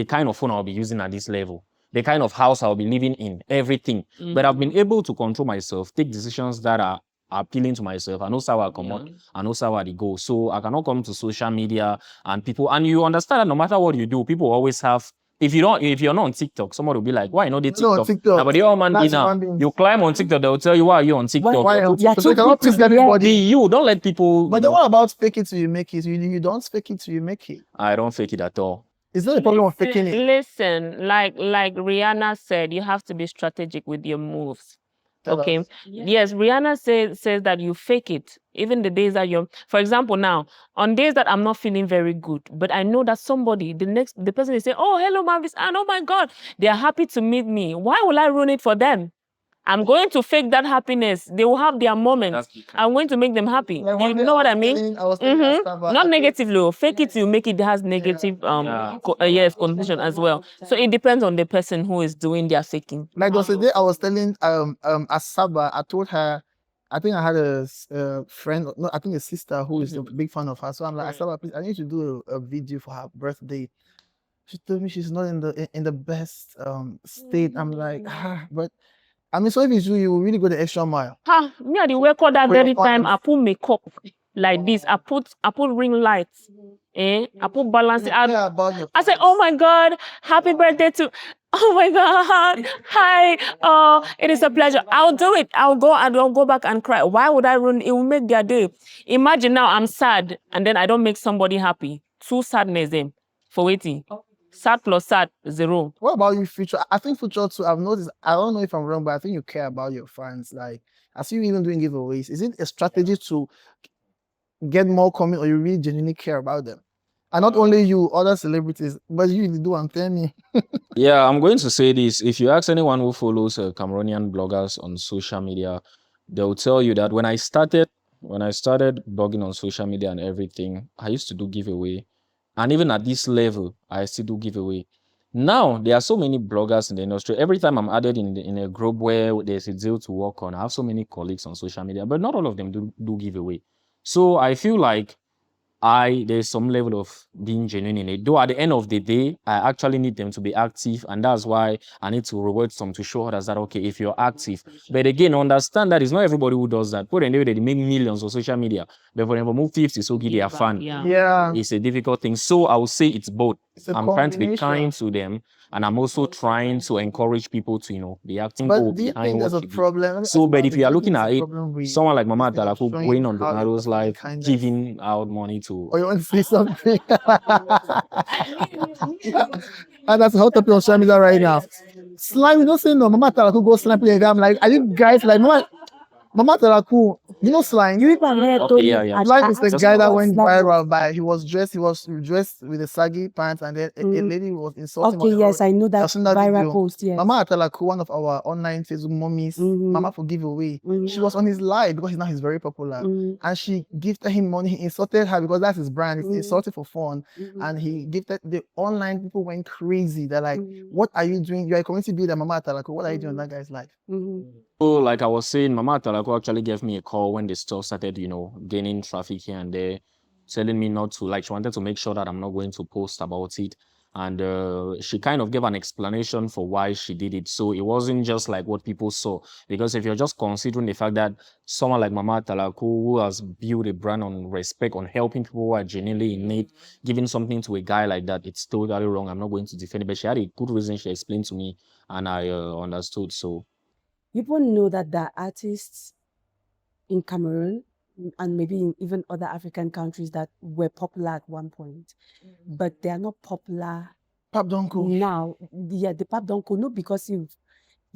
kind of phone I'll be using at this level, the kind of house I'll be living in, everything. But I've been able to control myself, take decisions that are appealing to myself. I know how I come out, I know how I go. So I cannot come to social media and you understand that no matter what you do, people always have. If you're not on TikTok, somebody will be like, why not TikTok? TikTok. But you're man now. You climb on TikTok, they'll tell you why are you on TikTok. So you cannot please everybody. You don't let people. But what about fake it till you make it? You don't fake it till you make it. I don't fake it at all. It's not a problem of faking it. Listen, like Rihanna said, you have to be strategic with your moves. Okay. Yes, Rihanna says that you fake it. Even the days that for example, now, on days that I'm not feeling very good, but I know that somebody, the person is saying, oh, hello, Malvis, and oh my God, they are happy to meet me. Why will I ruin it for them? I'm going to fake that happiness. They will have their moments. I'm going to make them happy. You know what I mean? Not negatively. Fake it, you make it has negative condition as well. So it depends on the person who is doing their faking. Like there was a day I was telling Asaba, I told her, I think I had a friend, no, I think a sister who is a big fan of her. So I'm like, Asaba, please, I need to do a video for her birthday. She told me she's not in the best state. I'm like, but I mean, so if it's you will really go the extra mile. Me at the record that very time, I put makeup like this. I put ring lights. I put balance. I said, oh my God, happy birthday to. Oh my God, hi. Oh, it is a pleasure. I'll do it. I'll go back and cry. Why would I ruin? It will make their day. Imagine now I'm sad and then I don't make somebody happy. Two sadness for waiting. Sad plus sad, 0. What about you, Fuchor? I think Fuchor too, I've noticed, I don't know if I'm wrong, but I think you care about your fans. Like, I see you even doing giveaways. Is it a strategy to get more comments, or you really genuinely care about them? And not only you, other celebrities, but you do, I'm telling you. Yeah, I'm going to say this. If you ask anyone who follows Cameroonian bloggers on social media, they'll tell you that when I started blogging on social media and everything, I used to do giveaway. And even at this level, I still do giveaway. Now, there are so many bloggers in the industry. Every time I'm added in a group where there's a deal to work on, I have so many colleagues on social media, but not all of them do giveaway. So I feel like there's some level of being genuine in it. Though at the end of the day, I actually need them to be active, and that's why I need to reward some to show others that, okay, if you're active. But again, understand that it's not everybody who does that. Put anyway, they make millions on social media, but for them, move 50, so give their fan. Yeah. It's a difficult thing. So I would say it's both. I'm trying to be kind to them, and I'm also trying to encourage people to, be acting. But do you think there's a problem? So, but if you are looking at it, someone like Mama Talaku going on Donado's live, giving out money to. Or you want to say something? And that's a hot topic on social media right now. Slime, you don't say no. Mama Talaku go slime. I'm like, are you guys like, Mama? Mama Talaku, you know Slime? You even heard Okay, yeah. Slime is the Just guy that about went Slime. viral by he was dressed with a saggy pants and then a lady was insulting Okay, him. yes, I know I've that seen that viral video. post, yes. Mama Atalaku, one of our online Facebook mommies, Mama for giveaway. She was on his live because he's very popular. And she gifted him money. He insulted her because that's his brand. He insulted for fun. And he gifted the online people went crazy. They're like, what are you doing? You're a community builder, Mama Atalaku. What are you doing on that guy's life? So, like I was saying, Mama Talako actually gave me a call when the store started, gaining traffic here and there, telling me not to, like, she wanted to make sure that I'm not going to post about it. And she kind of gave an explanation for why she did it. So it wasn't just like what people saw. Because if you're just considering the fact that someone like Mama Talako, who has built a brand on respect, on helping people who are genuinely in need, giving something to a guy like that, it's totally wrong. I'm not going to defend it. But she had a good reason she explained to me, and I understood. So people know that there are artists in Cameroon and maybe in even other African countries that were popular at one point, but they are not popular Pap Donko. now. Yeah, the Pap don't go, not because you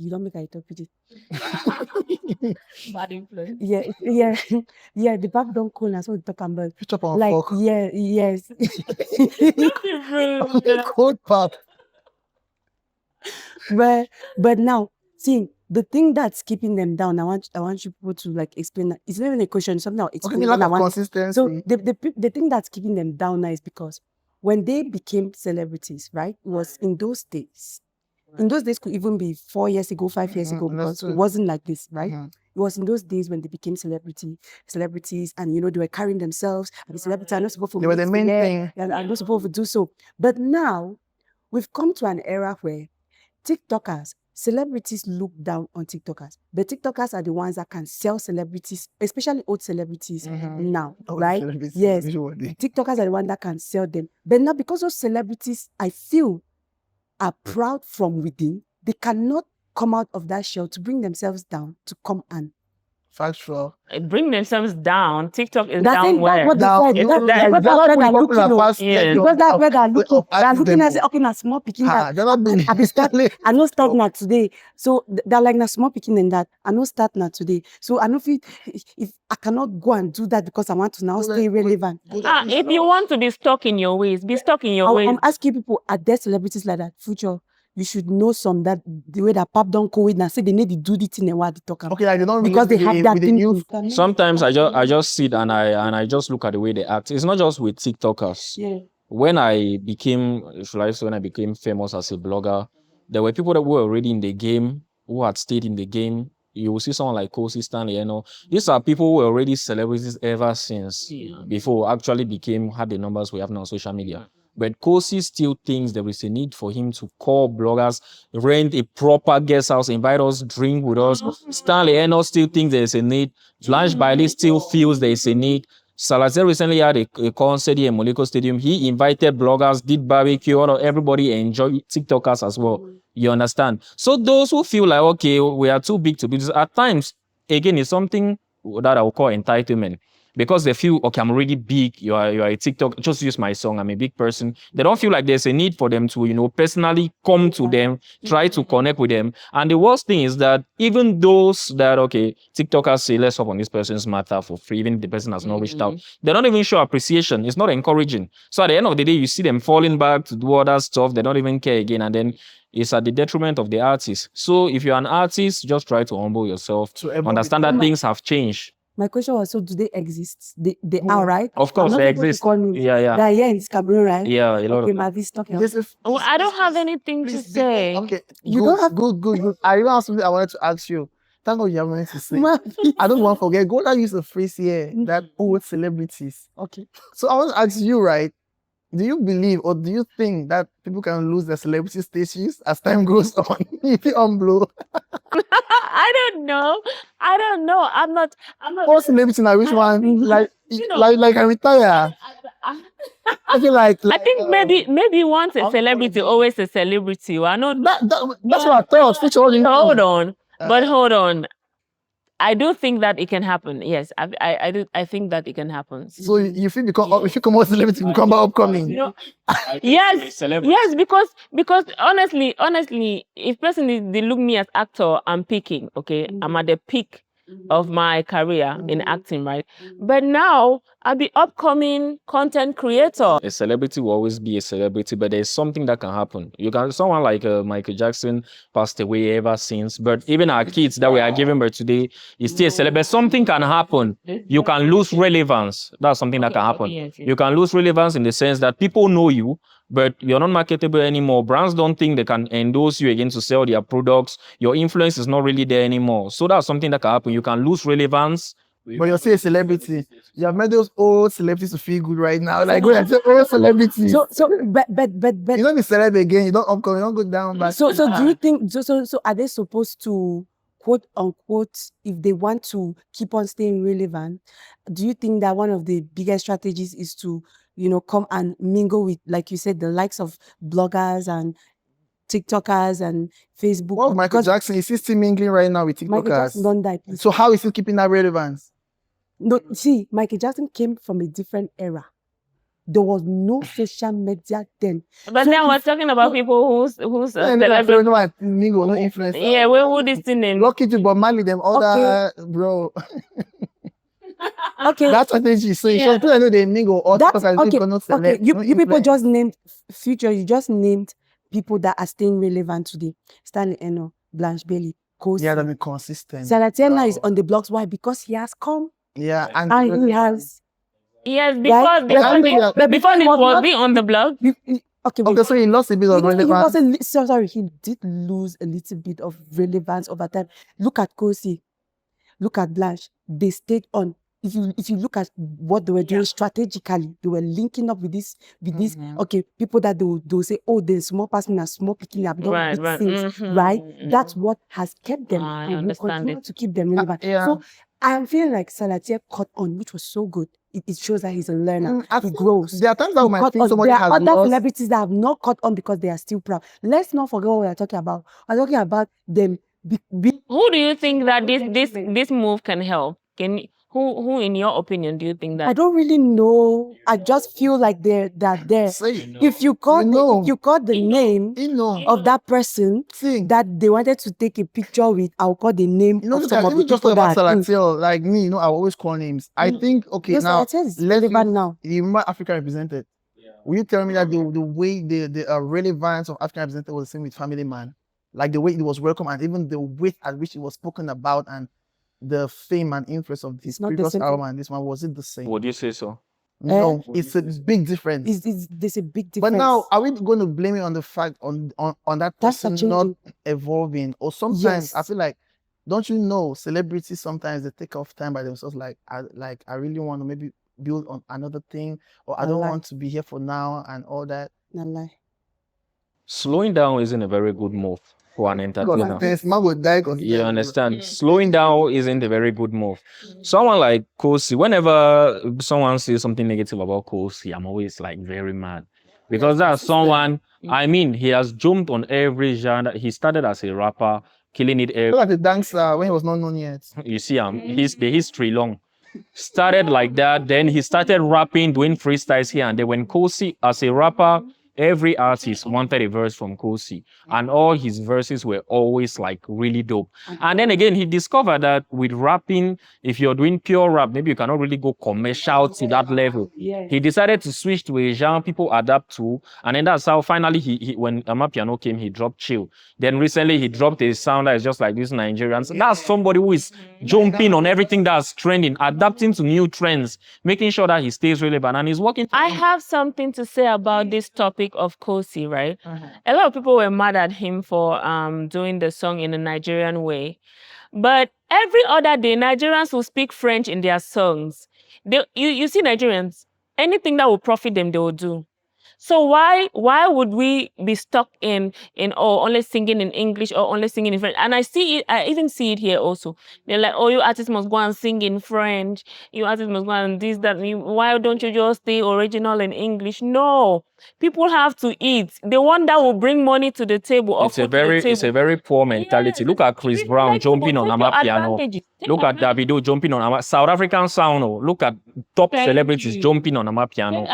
don't make a talk with it. Bad influence. Yeah, the Pap don't go. That's what we talk about. You chop on Like, fork. yes. Cold pap. But now, see, the thing that's keeping them down, I want you people to like explain that. It's not even a question, it's something I'll Okay, explain. lack what I of want. consistency. So the thing that's keeping them down now is because when they became celebrities, right? It was in those days. In those days could even be 4 years ago, 5 years ago, because it understood. wasn't like this, right? It was in those days when they became celebrities, and they were carrying themselves. And the celebrities are not supposed to They were the mix main together, thing. and are not supposed to do so. But now we've come to an era where TikTokers, celebrities look down on TikTokers. The TikTokers are the ones that can sell celebrities, especially old celebrities now, right? Celebrities, Yes. usually. TikTokers are the ones that can sell them. But now, because those celebrities, I feel, are proud from within, they cannot come out of that shell to bring themselves down to come and Factual. Bring themselves down. TikTok is that's down where? what they said. Because that's where they're looking. Because that's where they're looking. They're looking and say, okay, now small picking that. I be start. I know start now today. So they're like, now small picking in that. I know start now today. So I know if I cannot go and do that because I want to now stay relevant. If you want to be stuck in your ways, be stuck in your ways. I'm asking people, are there celebrities like that? Future, you should know some that the way that Pap don't go with and say they need to do the thing and what they talk about. Okay, like they don't because they have that thing. sometimes I just sit and I just look at the way they act. It's not just with TikTokers. Yeah. When I became famous as a blogger, there were people that were already in the game, who had stayed in the game. You will see someone like Kosi Stanley, These are people who were already celebrities ever since before actually had the numbers we have now on social media. But Kosi still thinks there is a need for him to call bloggers, rent a proper guest house, invite us, drink with us. Stanley still thinks there is a need. Blanche Bailey still feels there is a need. Salazar recently had a concert here in Monaco Stadium. He invited bloggers, did barbecue, everybody enjoyed TikTokers as well. You understand? So those who feel like, okay, we are too big to do this, at times, again, it's something that I will call entitlement. Because they feel, okay, I'm already big, you are a TikTok, just use my song, I'm a big person. They don't feel like there's a need for them to, personally come to them, try to connect with them. And the worst thing is that even those that, okay, TikTokers say, let's hop on this person's matter for free, even if the person has not reached out, they don't even show appreciation. It's not encouraging. So at the end of the day, you see them falling back to do other stuff, they don't even care again. And then it's at the detriment of the artist. So if you're an artist, just try to humble yourself, to understand that things have changed. My question was, so do they exist? They are, right? Of course, they exist. Yeah. They're here in Cameroon, right? Yeah, a lot okay, of Malvis, talking. I don't have anything to say. Okay, You don't have good. I even have something I wanted to ask you. Thank God you have nothing to say. I don't want to forget. Golda used a phrase here that old celebrities. Okay. So I want to ask you, right? Do you believe or do you think that people can lose their celebrity status as time goes on? If you unblow. I don't know. I'm not. What celebrity now? Which one? Like I retire. I feel like I think maybe once a celebrity, always a celebrity. I know that's what I thought. Hold on, but hold on. I do think that it can happen. Yes, I think that it can happen. So you feel if you come out celebrity, become upcoming. Yes, because honestly, if person they look me as actor, I'm peaking. Okay, I'm at the peak of my career in acting, right? But now I'll be upcoming content creator. A celebrity will always be a celebrity, but there's something that can happen. You can someone like Michael Jackson passed away ever since, but even our kids that we are giving birth today is still a celebrity. Something can happen. You can lose relevance. That's something that can happen. You can lose relevance in the sense that people know you, but you're not marketable anymore. Brands don't think they can endorse you again to sell their products. Your influence is not really there anymore. So that's something that can happen. You can lose relevance. But you're still a celebrity. You have made those old celebrities to feel good right now. Like when I say old celebrities. But you don't be celeb again. You don't upcome. You don't go down. But so do you think so are they supposed to, quote unquote, if they want to keep on staying relevant, do you think that one of the biggest strategies is to, come and mingle with, like you said, the likes of bloggers and TikTokers and Facebook? Well, Michael Jackson is still mingling right now with TikTokers. Michael Jackson don't die. So how is he keeping that relevance? No, see, Michael Jackson came from a different era. There was no social media then. But then we're talking about people who's No influence. Yeah, who this thing name? Lucky to Bob Marley, them other bro. Okay. That's what she's saying. So people know they mingle or okay. You people just named Future. You just named people that are staying relevant today. Stanley Eno, Blanche Bailey, Kosi. Yeah, they're consistent. Salatiel is on the blocks. Why? Because he has come. Yeah, and he has. Yes, because before he was being on the blog. Okay, so he lost a bit of relevance. Sorry, he did lose a little bit of relevance over time. Look at Kosi. Look at Blanche. They stayed on. If you look at what they were doing strategically, they were linking up with this, people that they will say, oh, the small person and small picking up, right? That's what has kept them. And will continue to keep them relevant. So I'm feeling like Salatiel caught on, which was so good. It shows that he's a learner. He grows. There are times that might think somebody has There are other lost. celebrities that have not caught on because they are still proud. Let's not forget what we are talking about. We're talking about them. Who do you think that this move can help? Who in your opinion do you think that? I don't really know. I just feel like they're there. If you got the name of that person that they wanted to take a picture with, I'll call the name of some of the just people about that. Salatiel, like me, I always call names. I think now now. You remember Africa Represented? Will you tell me that the way the relevance of Africa Represented was the same with Family Man? Like the way it was welcome and even the way at which it was spoken about and the fame and influence of this previous album and this one, was it the same? Would you say so? No, it's a big difference. There's a big difference. But now, are we going to blame it on the fact on that person not evolving? Or sometimes I feel like, don't you know, celebrities sometimes they take off time by themselves. Like I really want to maybe build on another thing, or I don't want to be here for now and all that. Not lie. Slowing down isn't a very good move for an entertainer. You You understand? Slowing down isn't a very good move. Someone like Kosi, whenever someone says something negative about Kosi, I'm always like very mad. Because that's someone, I mean, he has jumped on every genre. He started as a rapper, killing it every. Look at the dancer when he was not known yet. You see, the history long. Started like that, then he started rapping, doing freestyles here and there. When Kosi, as a rapper, every artist wanted a verse from Kosi, and all his verses were always like really dope. And then again, he discovered that with rapping, if you're doing pure rap, maybe you cannot really go commercial to that level. He decided to switch to a genre people adapt to, and then that's how finally he when Amapiano came, he dropped Chill. Then recently he dropped a sound that is just like this Nigerian. So that's somebody who is jumping on everything that's trending, adapting to new trends, making sure that he stays relevant, and he's working. I have something to say about this topic of Kosi, right? A lot of people were mad at him for doing the song in a Nigerian way. But every other day, Nigerians will speak French in their songs. You see Nigerians, anything that will profit them, they will do. So why would we be stuck in only singing in English or only singing in French? And I even see it here also. They're like, oh, you artists must go and sing in French. You artists must go and this, that. Why don't you just stay original in English? No. People have to eat. The one that will bring money to the table. It's a very poor mentality. Look at Chris Brown jumping on Amapiano. Look at Davido jumping on Amapiano. South African sound. Look at top celebrities jumping on Amapiano.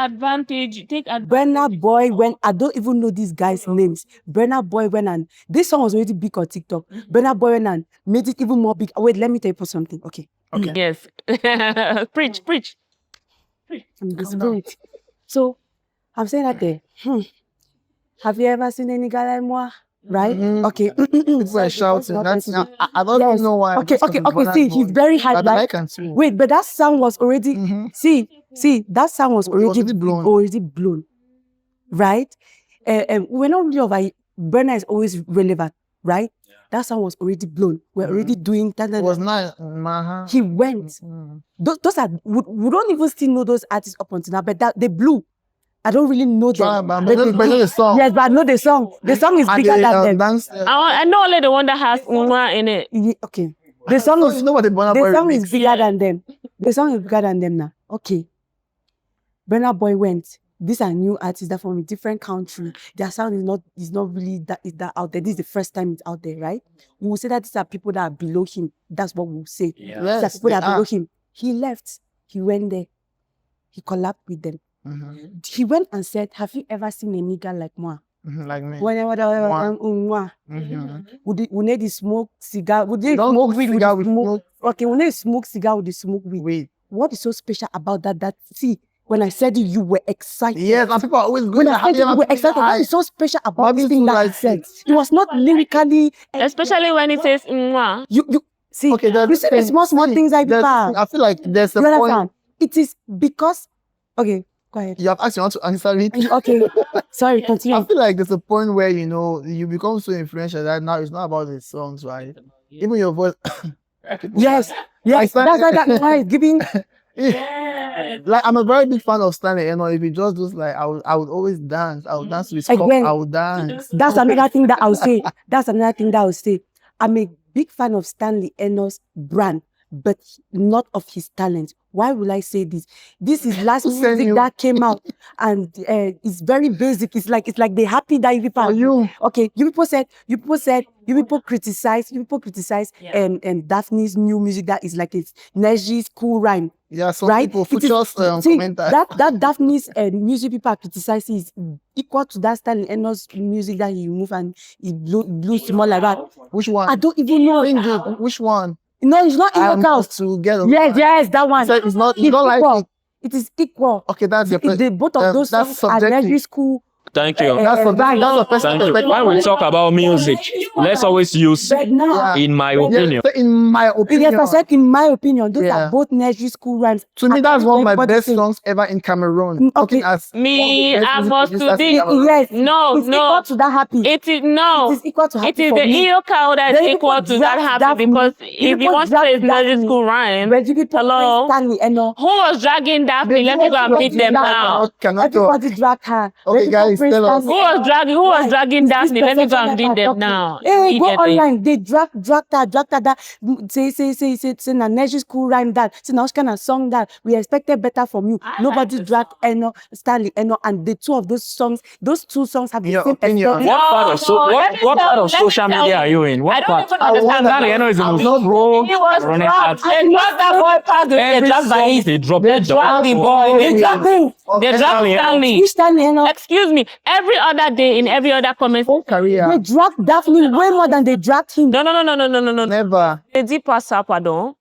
Take advantage. Burna Boy, when I don't even know these guys' names. Burna Boy went and this song was already big on TikTok. Burna Boy went and made it even more big. Wait, let me tell you something. Okay. Yes. Preach. I'm disappointed. So I'm saying that there. Have you ever seen any guy like moi? Right? Okay. It's like shouting. That's I don't even know why. Okay. See, he's very high. Right? Wait, but that sound was already. See, that sound was already blown. Right? We're not really over. Burna is always relevant, right? Yeah. That sound was already blown. We're already doing that. It was not. He went. Those are we don't even still know those artists up until now, but that they blew. I don't really know them. But I know the song. Yes, but I know the song. The song is bigger than them. I know only the one that has Uma in it. Yeah, okay. The song is the song is bigger than them. The song is bigger than them now. Okay. Burna Boy went. These are new artists that from a different country. Their sound is not really that out there. This is the first time it's out there, right? We will say that these are people that are below him. That's what we'll say. Yeah. These are people that are below him. He left. He went there. He collabed with them. He went and said, "Have you ever seen a nigga like moi?" Like me. Would need the smoke cigar? Would they smoke weed with smoke? Okay, when they smoke cigar with the smoke weed. What is so special about that? See, when I said it, you were excited. Yes, and people are always when I said it, you were excited. What is so special about this thing that I said? It was not lyrically, especially when it says "mwah." You see. Okay, you say the small things I do. I feel like there's a point. It is because. Okay. Go ahead. You have asked me want to answer it. Okay. Sorry, continue. I feel like there's a point where you become so influential that now it's not about the songs, right? Even your voice. Yes. That's why it's giving. Like I'm a very big fan of Stanley. If it just does like I would always dance. I would dance with Scott. I would dance. That's another thing that I'll say. I'm a big fan of Stanley Eno's brand, but not of his talent. Why will I say this? This is last music that came out, and it's very basic. It's like the happy that you people. Okay, you people criticize Daphne's new music that is like it's Neji's cool rhyme. Yeah, some right? people Fuchor's comment that Daphne's music people are criticizing is equal to that style in Eno's music that he move and he blew small like that. Which one? I don't even know. Which one? No, it's not equal. Yes, that one. It's not. You don't like it. It is equal. Okay, that's your. Both of those songs are very school. Thank you. That's a personal. When we talk about music, let's always use in my opinion. In my opinion. Yes, I said in my opinion, those are both nursery school rhymes. To me, that's one of my best songs ever in Cameroon. Okay. I must to be. Yes. No. It's equal to that happy. It is no. It is equal to happy. It is the Ioka that is equal to that happy because if you want to say nursery school rhyme, hello. Who was dragging Daphne? Let me go and beat them now. Everybody drag her. Okay, guys. Who was dragging Daphne? Let me go and beat them now. Hey, go online. They drag her. That say na Neji school rhyme that. Say na kind of song that we expected better from you. Nobody dragged Eno, Stanley Eno, and the two of those songs have the same opinion. What part of social media are you in? What part? Stanley Eno is in the road. He was dropped. They dropped that boy part. They dropped by They dropped the boy. They dropped Stanley. Excuse me. Every other day, in every other comment, they dragged Daphne way more than they dragged him. No. Never. They did pass up, pardon.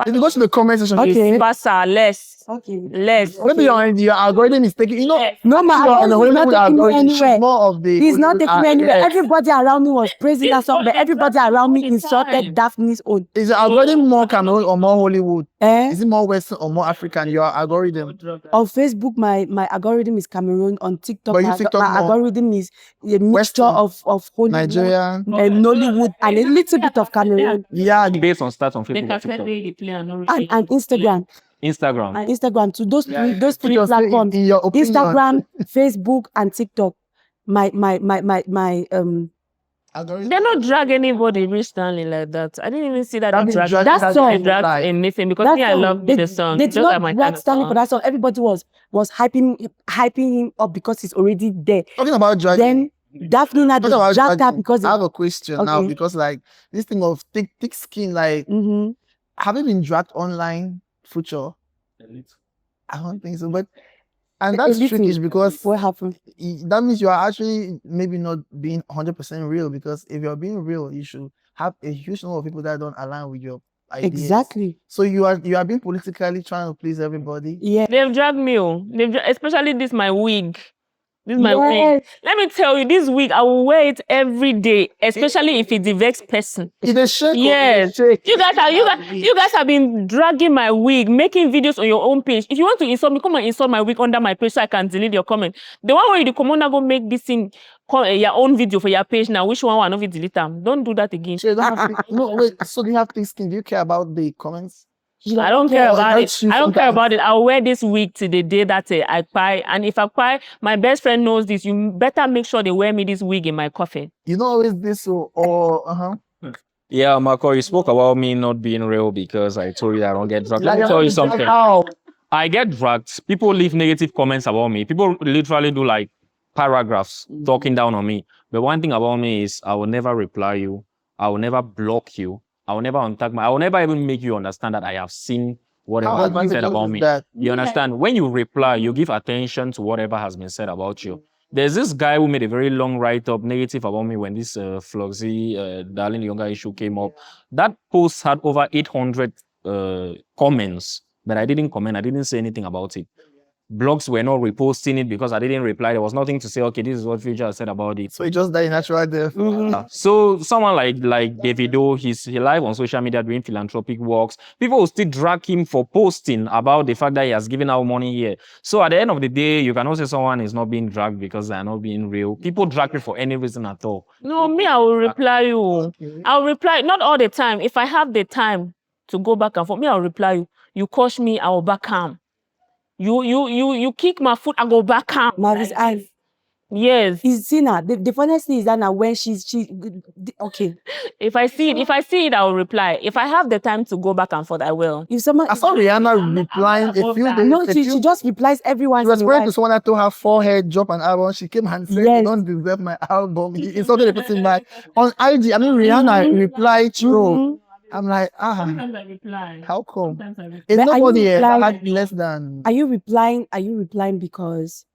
If you go to the comment section, okay. Pass less. Okay. Less. Maybe your algorithm is taking. No, my algorithm is more of the. He's not taking me anywhere. Everybody around me was praising that song, but everybody around me insulted Daphne's own. Is the algorithm more Cameroon or more Hollywood? Is it more Western or more African? Your algorithm. On Facebook, my algorithm is Cameroon. On TikTok, my algorithm is a mixture of Hollywood, Nigerian, and Nollywood, and a little bit of Cameroon. Yeah, based on stats on Facebook, and Instagram. Instagram to those three platforms. Instagram, Facebook, and TikTok. My They not drag anybody reach Stanley like that. I didn't even see that they drag. That song, Drag anything because that me, I song, love the song. They did Those are not my drag kind of Stanley for song. that song. Everybody was hyping him up because he's already there. Talking about dragging. Then Daphne now Talking about dragged her dragging, because I have a question now Okay. because like this thing of thick skin, like have you been dragged online, Fuchor? I don't think so, but and that's tricky because what happened? that means you are actually maybe not being 100% real, because if you're being real, you should have a huge number of people that don't align with your ideas. Exactly. So you are being politically trying to please everybody. Yeah. They've dragged me, especially this my wig. This is my wig. Let me tell you, this wig I will wear it every day, especially if it's the vexed person. It's a shake. Yes, you guys have been dragging my wig, making videos on your own page. If you want to insult me, come and insult my wig under my page so I can delete your comment. The one where you the commander go make this in your own video for your page now. Which one will not delete them? Don't do that again. So you don't have no wait. So do you have thick skin? Do you care about the comments? I don't care about it. I don't care about it. I'll wear this wig to the day that I cry. And if I cry, my best friend knows this. You better make sure they wear me this wig in my coffin. You know always this or Yeah, Mccoy, you spoke about me not being real because I told you that I don't get dragged. Let me tell you something. I get dragged. People leave negative comments about me. People literally do like paragraphs talking down on me. But one thing about me is I will never reply you. I will never block you. I will never untag I will never even make you understand that I have seen whatever has been said about me. You understand? When you reply, you give attention to whatever has been said about you. There's this guy who made a very long write-up negative about me when this Floxy, Darling the Younger issue came up. That post had over 800 comments, but I didn't comment. I didn't say anything about it. Blogs were not reposting it because I didn't reply. There was nothing to say, okay, this is what Future said about it. So it just died natural death. So someone like Davido, he's live on social media doing philanthropic works. People will still drag him for posting about the fact that he has given out money here. So at the end of the day, you can also say someone is not being dragged because they are not being real. People drag me for any reason at all. No, me, I will reply you. Okay. I'll reply, not all the time. If I have the time to go back and forth, me, I'll reply you. You coach me, I will back him. You kick my foot, I go back home. Malvis, yes. Is Zina. The funniest thing is that now when she okay. If I see it, I will reply. If I have the time to go back and forth, I will. If someone I saw Rihanna replying a few days. No, she just replies everyone. She was referring to someone that told her forehead drop an album. She came and said, "You don't deserve my album." It's something they put in my on IG. I mean, Rihanna replied true. I'm like, how come? Is nobody had less than? Are you replying because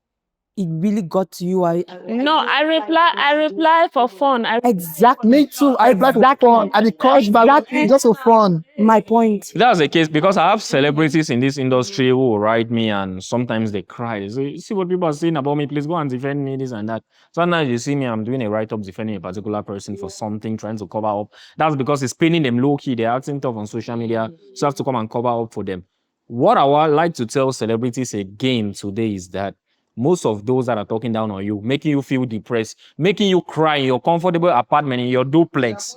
it really got to you? No, I reply for fun. Exactly. Me too. I reply for fun. And the crush back just for fun. My point. That's the case because I have celebrities in this industry who will write me and sometimes they cry. They say, you see what people are saying about me, please go and defend me, this and that. Sometimes you see me, I'm doing a write-up defending a particular person for something, trying to cover up. That's because it's paining them low-key. They're acting tough on social media. So I have to come and cover up for them. What I would like to tell celebrities again today is that most of those that are talking down on you, making you feel depressed, making you cry in your comfortable apartment, in your duplex,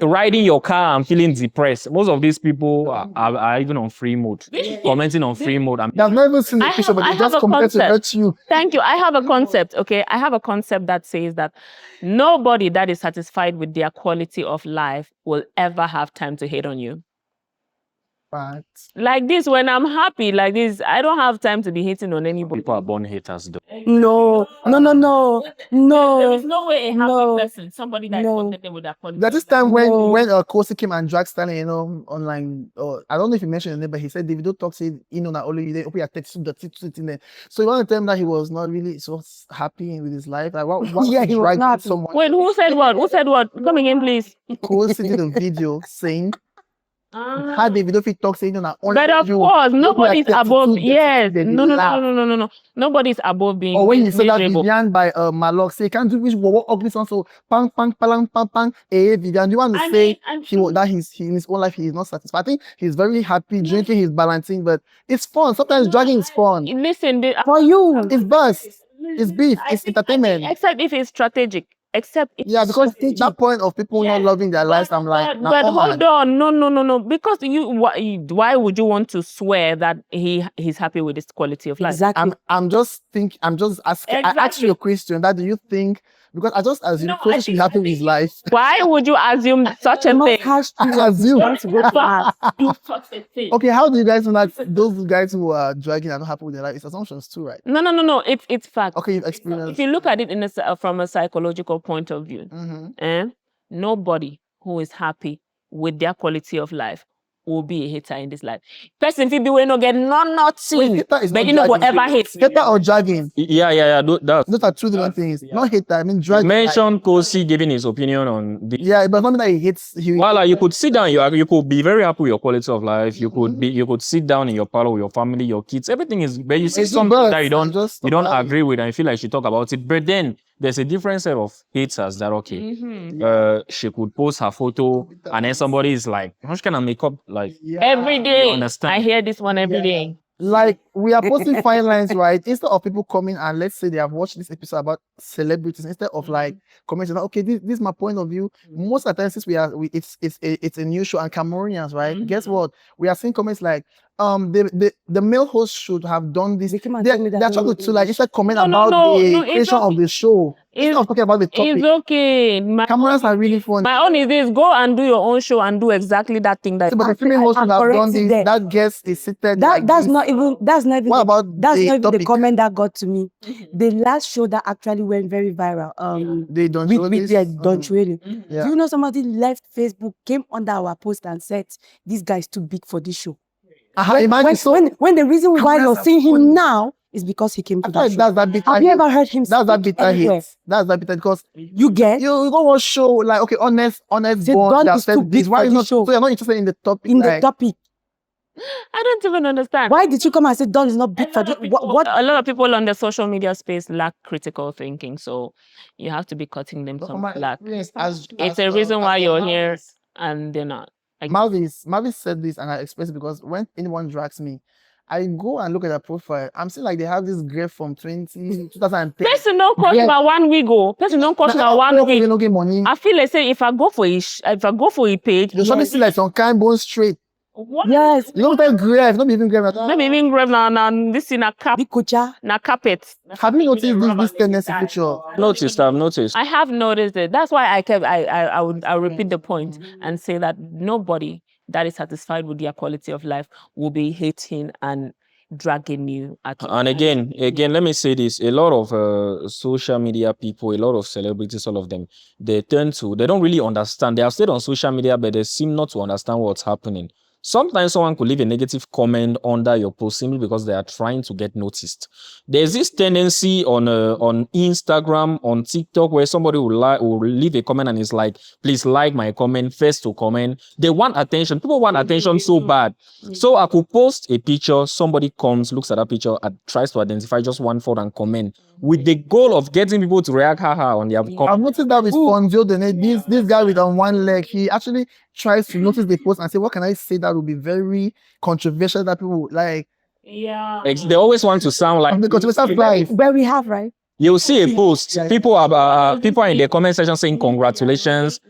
riding your car and feeling depressed. Most of these people are even on free mode, commenting on free mode. They've never seen the picture, but they just compared to hurt you. Thank you. I have a concept, okay? I have a concept that says that nobody that is satisfied with their quality of life will ever have time to hate on you. But like this, when I'm happy like this, I don't have time to be hating on anybody. People are born haters though. No. There is no way a happy person, somebody that is contented with that quality. That this time when Kosi came and dragged Stanley, online, I don't know if he mentioned the name, but he said Davido talks it, not only they open your text the text in there. So you want to tell him that he was not really so happy with his life. Like what he was not. Someone? Wait, who said what? Who said what? Come again, please. Kosi did a video saying how Davido if he talks saying only. But of course, nobody's above. Yes. No. Nobody's above being. Or when you saw that Vivian by Malok, say can't do which ugly song, so pang pang pang pang pang. Vivian, do you want to say that he's in his own life he is not satisfied? I think he's very happy drinking, he's balancing, but it's fun. Sometimes dragging is fun. Listen, for you, it's buzz, it's beef, it's entertainment. Except if it's strategic. Except because that point of people not loving their lives, I'm like, but hold on, no. Because why would you want to swear that he's happy with his quality of life? Exactly. I'm just asking. Exactly. I asked you a question. That do you think Because I just assume Kosi should be happy with his life. Why would you assume such a thing? I assume. To go fast. Okay, how do you guys know that those guys who are dragging are not happy with their life? It's assumptions too, right? No. It's fact. Okay, you've experienced. If you look at it from a psychological point of view, nobody who is happy with their quality of life will be a hater in this life. Person if you no get nothing, but you know whatever hates. Hater or dragging? Yeah. That's Those are two different things. Not hater, I mean dragging. mention Kosi giving his opinion on the. Yeah, but not that he hates. Well, you could sit down. You could be very happy with your quality of life. You could sit down in your parlor with your family, your kids. Everything is. But you see something that you don't agree with, and you feel like you talk about it. But then there's a different set of haters that she could post her photo, and then somebody is like, how much can I make up like Every day. understand? I hear this one every day. Like we are posting fine lines, right? Instead of people coming and let's say they have watched this episode about celebrities, instead of like commenting, okay, this is my point of view. Most of the time, since it's a new show and Cameroonians, right? Guess what? We are seeing comments like, the male host should have done this. They're trying to like instead comment about the creation of the show. Instead of talking about the topic. It's okay. Cameras are really fun. My own is this: go and do your own show and do exactly that thing that. But the female host should have done this. That guest is seated. That's not even. What about the comment that got to me? The last show that actually went very viral. They don't don't really. Yeah. Do you know somebody left Facebook, came under our post and said, "This guy is too big for this show." When the reason why you're seeing him now is because he came to that show. That's that bitter. Have you ever heard him? That's that bitter hate. That's that bitter because you go watch show like okay, honest Don is too big why for is not this show. so you're not interested in the topic. The topic. I don't even understand. Why did you come and say Don is not big for this? What? A lot of people on the social media space lack critical thinking, so you have to be cutting them some slack. It's a reason why you're here and they're not. Malvis said this and I expressed it because when anyone drags me, I go and look at their profile. I'm seeing like they have this graph from 2010. Person don't cost me 1 week ago. Person don't cost me 1 week. Don't get money. I feel like say if I go for a page, you should see like some kind bone straight. What? Yes. You don't tell grave, not even grave. Maybe even grave now this in a cap. Na carpet. Have you noticed this tendency feature? I've noticed. I have noticed it. That's why I repeat the point and say that nobody that is satisfied with their quality of life will be hating and dragging you at all. And again, let me say this: a lot of social media people, a lot of celebrities, all of them, they don't really understand. They have stayed on social media, but they seem not to understand what's happening. Sometimes someone could leave a negative comment under your post simply because they are trying to get noticed. There's this tendency on Instagram, on TikTok, where somebody will leave a comment and it's like, please like my comment, first to comment. They want attention. People want attention so bad. So I could post a picture, somebody comes, looks at that picture, and tries to identify just one photo and comment with the goal of getting people to react on their comment. I've noticed that with Ponzio, this guy with on one leg, he actually tries to notice the post and say, what can I say that will be very controversial that people would like? Yeah. They always want to sound like the controversial fly. Where we have, right? You'll see a post. People are in the comment section saying congratulations,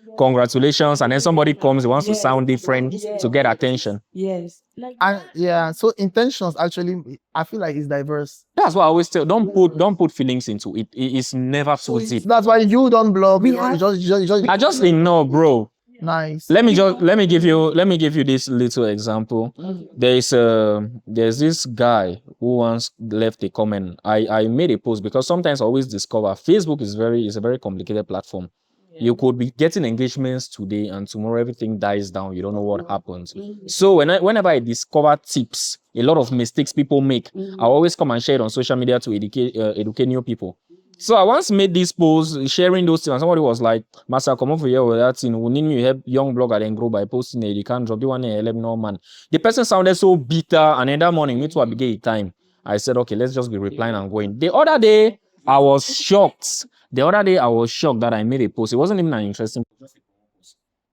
and then somebody comes, wants to sound different to get attention. Yes. And so intentions actually, I feel like it's diverse. That's why I always tell, don't put feelings into it. It's never put it. That's why you don't blog. I just ignore, bro. Nice. Let me give you this little example. There's this guy who once left a comment. I made a post because sometimes I always discover Facebook is a very complicated platform. Yeah. You could be getting engagements today and tomorrow everything dies down. You don't know what happens. So whenever I discover tips, a lot of mistakes people make, I always come and share it on social media to educate new people. So I once made this post sharing those things, and somebody was like, "Master, come over here with that thing. We need you help young blogger then grow by posting it. You can't drop the one no man." The person sounded so bitter, and in that morning, me too, I began time. I said, "Okay, let's just be replying and going." The other day, I was shocked. That I made a post. It wasn't even an interesting post.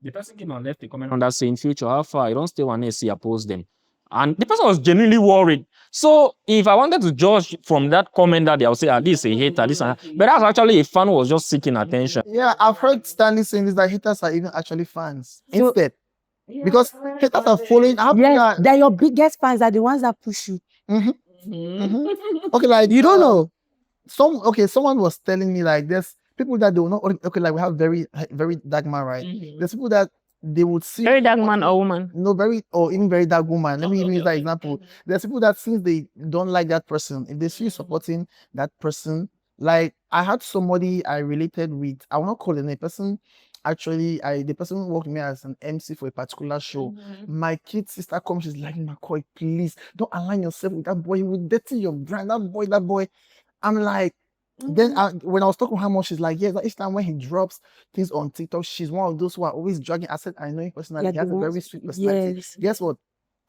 The person came and left a comment on that saying, "Future, how far? I don't stay one day see I post them." And the person was genuinely worried. So if I wanted to judge from that comment that they'll say, this is a hater, this and that. But that's actually a fan who was just seeking attention. Yeah, I've heard Stanley saying this, that haters are even actually fans. Instead. Because haters are following. Yes, they're your biggest fans, are the ones that push you. Okay, like, you don't know. Someone was telling me like this. people that they will not okay, like we have very dark man, right? There's people that they would see Very dark man or woman. no very or even very dark woman. Let me even use that example. There's people that since they don't like that person, if they see you supporting that person, like I had somebody I related with, I will not call the name person. Actually, the person worked with me as an MC for a particular show. My kid sister comes, she's like, Mccoy, please don't align yourself with that boy. He will dirty your brand. That boy. I'm like, then when I was talking to her, she's like, yeah, each time when he drops things on TikTok, she's one of those who are always dragging. I said, I know him personally. Yeah, he has a very sweet personality. Yes. Guess what?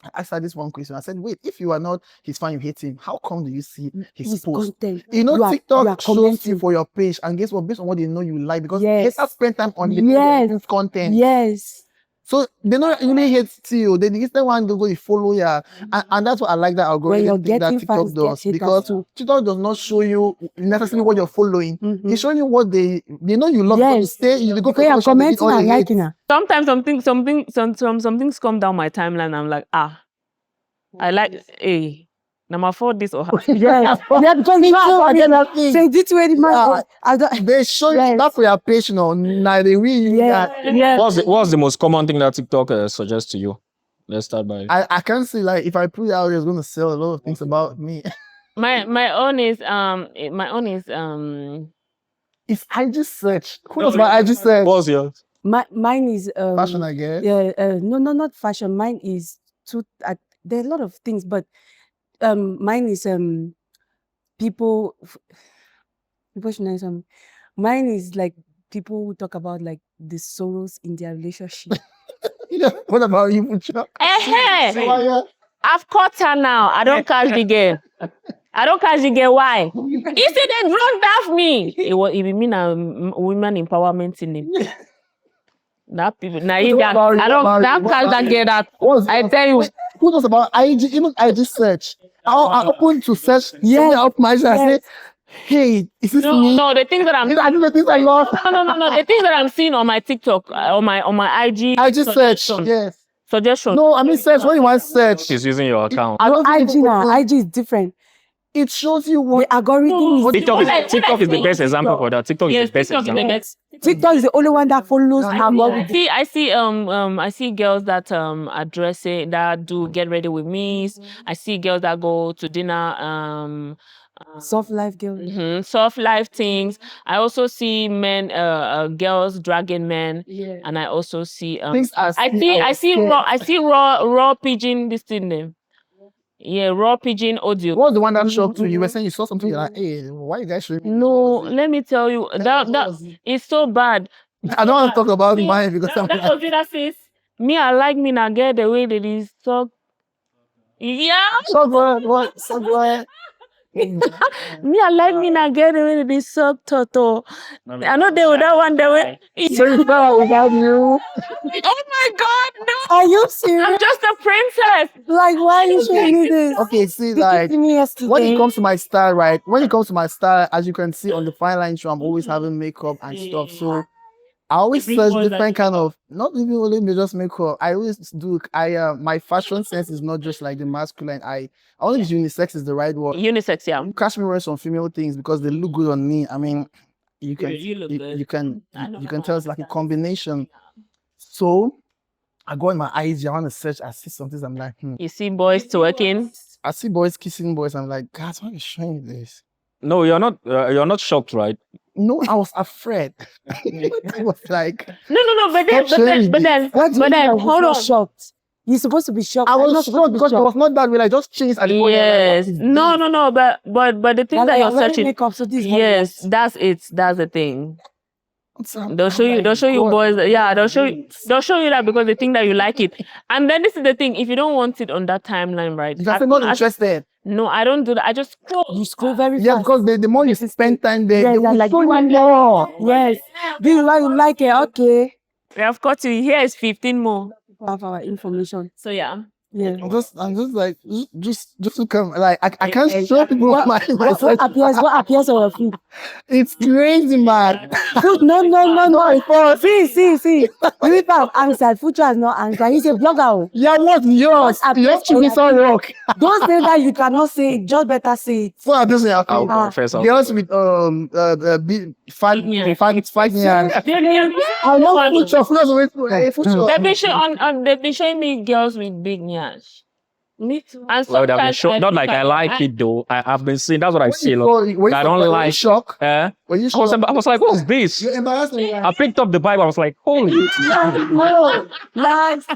I asked her this one question. I said, wait, if you are not his fan, you hate him, how come do you see his post? Content. You know, You are TikTok shows commenting. you for your page, and guess what? Based on what they know you like, because Yes. haters spend time on the Yes. content. Yes. So they don't really hate you. They instead want to go to follow you, and that's what I like that When you're algorithm thing that getting TikTok fans, get does, haters because too. TikTok does not show you necessarily what you're following. Mhm. It's showing you what they know you love. Yes. You stay, you go Because you're commenting and liking her. Sometimes some things come down my timeline. I'm like, I like, hey, number 4 this or Yes. Yeah, because you know, say this way the man. I don't. They show you that for your page, no, now they really Yeah. What's the most common thing that TikTok suggests to you? Let's start by. I can't see, like, if I put it out there, it's gonna sell a lot of things about me. my own is It's IG search. Who knows my IG search? What's yours? Mine is Fashion, I guess. Yeah. No, not fashion. Mine is there are a lot of things, but mine is people. Mine is like people who talk about like the sorrows in their relationship. What about you, Fuchor? I've caught her now. I don't catch the girl. Why? You see, they drunk off me. It be mean women empowerment in him. That people, I don't catch that girl. That I tell you. Who knows about IG? Even IG search. I open to search. Yeah, I open my IG. I say, hey, is this me? No, the things that I'm. I do the things I love. No. The things that I'm seeing on my TikTok, on my IG. IG search. Yes. Suggestion. No, I mean search. When you want search, She's using your account. I don't think IG now. IG is different. it shows you what The algorithm is TikTok is the best example for that. TikTok is the best example. TikTok is the only one that follows No, her no. algorithm. I see girls that address it, that do get ready with me. I see girls that go to dinner, Soft life girl. soft life things. I also see men, girls dragging men, and I also see things are. I see raw pigeon this thing name. Yeah, raw pigeon audio. What was the one that shocked you? You were saying you saw something. You're like, hey, why you guys showing me? No, let me tell you that it's so bad. I don't want to talk about mine because I'm That was it. That says me. I like me now. Get the way that is talk. Yeah. so good. What? So good. Me, I like me now. Get the way that is so toto. I know they would that one. The way. So you fell without you. Oh my God, no! Are you serious? I'm just a princess. Like, why are you showing me this? Okay, see, You like, gave me yesterday. when it comes to my style, right? When it comes to my style, as you can see on the fine line show, I'm always having makeup and stuff. So I always search different kind of, not even only just makeup. I always do. My fashion sense is not just like the masculine. I only unisex is the right word. Unisex, yeah. You catch me wearing some female things because they look good on me. I mean, you can You look good. you can tell it's like a combination. So I go in my IG, I want to search, I see something, I'm like, You see boys twerking. I see boys kissing boys, I'm like, God, why are you showing me this? No, you're not shocked, right? No, I was afraid. I was like, No, but then, Stop showing hold on. Shocked. You're supposed to be shocked. I I'm was not shocked supposed to be because it shocked. was not that way. I just changed at the point. Yes. No, but the thing Like, that you're I'm wearing searching. makeup, so this is what Yes, it is. that's it. That's the thing. I'm They'll show you God. boys. Yeah, they'll show you that because they think that you like it. And then this is the thing: if you don't want it on that timeline, right? You can say not interested. No, I don't do that. I just scroll. You scroll very fast. Yeah, because the more you spend time there, Yes, they will like, show you you want more. Yes. Do you like it? Okay. We have got to. Here is 15 more. Have our information. So yeah. Yeah. I'm just like, just to come. Like, I can't show people What, my what appears on your feed? It's crazy, man. Food, no. No, See. You people have answered. Fuchor has not answered. He's a blogger. yeah, what's yours? What Yours should be appears so on your rock. Don't say that you cannot say it. Just better say it. So this is I'll your confess. girls with five years. I know Future, future. They've been showing me girls with big nyash. Me too. And Well, they've been sometimes not like I like it though. I've been seeing. That's what I see. I don't like. shock. I When you was like, what's this? You're embarrassed, I picked up the Bible. I was like, holy. Nice.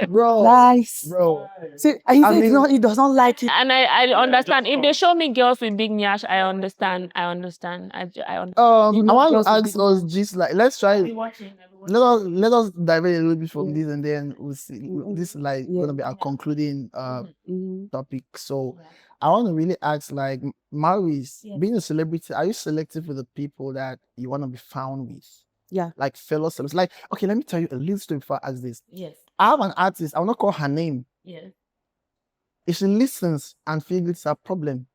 bro. Nice. Bro. See, he does not like it. and I understand. If they show me girls with big nyash, I understand. I understand. I want to ask us just like let's try. Let us dive in a little bit from this, and then we'll see. This is like gonna be our concluding topic. So I want to really ask, like, Malvis, being a celebrity, are you selective with the people that you want to be found with? Yeah. Like fellow celebrities. Like, okay, let me tell you a little story before I ask this. Yes. I have an artist. I will not call her name. Yes. If she listens and feels it's a problem,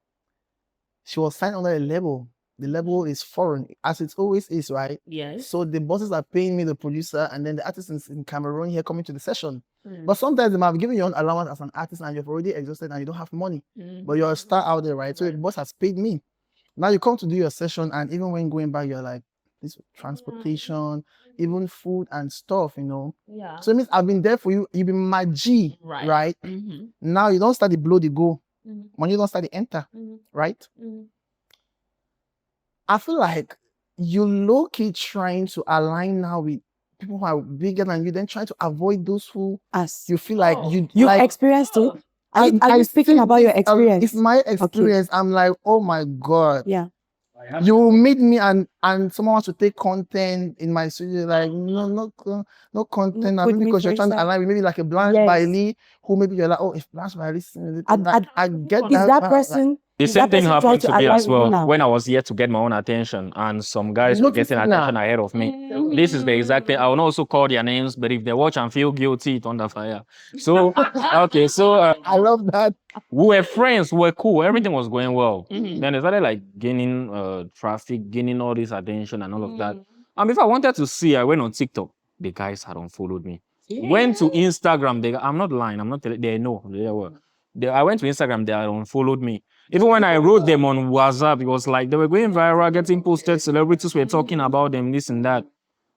she was signed under a label. The label is foreign, as it always is, right? Yes. So the bosses are paying me, the producer, and then the artist is in Cameroon here coming to the session. But sometimes they might have given you an allowance as an artist and you've already exhausted and you don't have money. But you're a star out there, right? So the boss has paid me. Now you come to do your session, and even when going back, you're like, this transportation, even food and stuff, you know. Yeah. So it means I've been there for you. You've been my G, right? Now you don't start the blow, the go. When you don't start the enter, right? I feel like you low-key trying to align now with people who are bigger than you, then trying to avoid those who you feel like you like, experienced it. Are you speaking about your experience? It's my experience. Okay. I'm like, oh my God. Yeah. You meet me and someone wants to take content in my studio, like no content. I mean, because you're trying to align with maybe like a Blanche Bailey, who maybe you're like, oh, if Blanche Bailey, I get is that person. The same thing happened to me as well when I was here to get my own attention, and some guys were getting attention ahead of me. This is the exact thing. I will not also call their names, but if they watch and feel guilty, it's under fire. So, okay, so I love that. We were friends, we were cool, everything was going well. Then they started like gaining traffic, gaining all this attention and all of that. And if I wanted to see, I went on TikTok. The guys had unfollowed me. Went to Instagram. I'm not lying. I'm not telling. They know. I went to Instagram. They had unfollowed me. Even when I wrote them on WhatsApp, it was like they were going viral, getting posted. Celebrities were talking about them, this and that.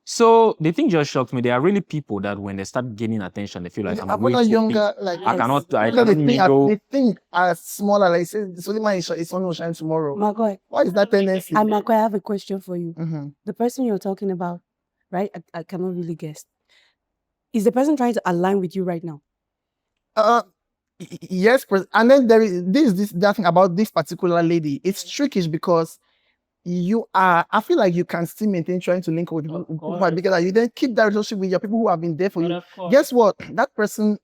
So the thing just shocked me. There are really people that when they start gaining attention, they feel like I'm way too younger. big. Like I cannot they think as smaller. Like say, it's only my it's only shine tomorrow. Mccoy, what is that tendency? And Mccoy, I have a question for you. The person you're talking about, right? I cannot really guess. Is the person trying to align with you right now? Yes, and then there is that thing about this particular lady. It's tricky because I feel like you can still maintain trying to link with people who are bigger than you, then keep that relationship with your people who have been there for you. Guess what? That person,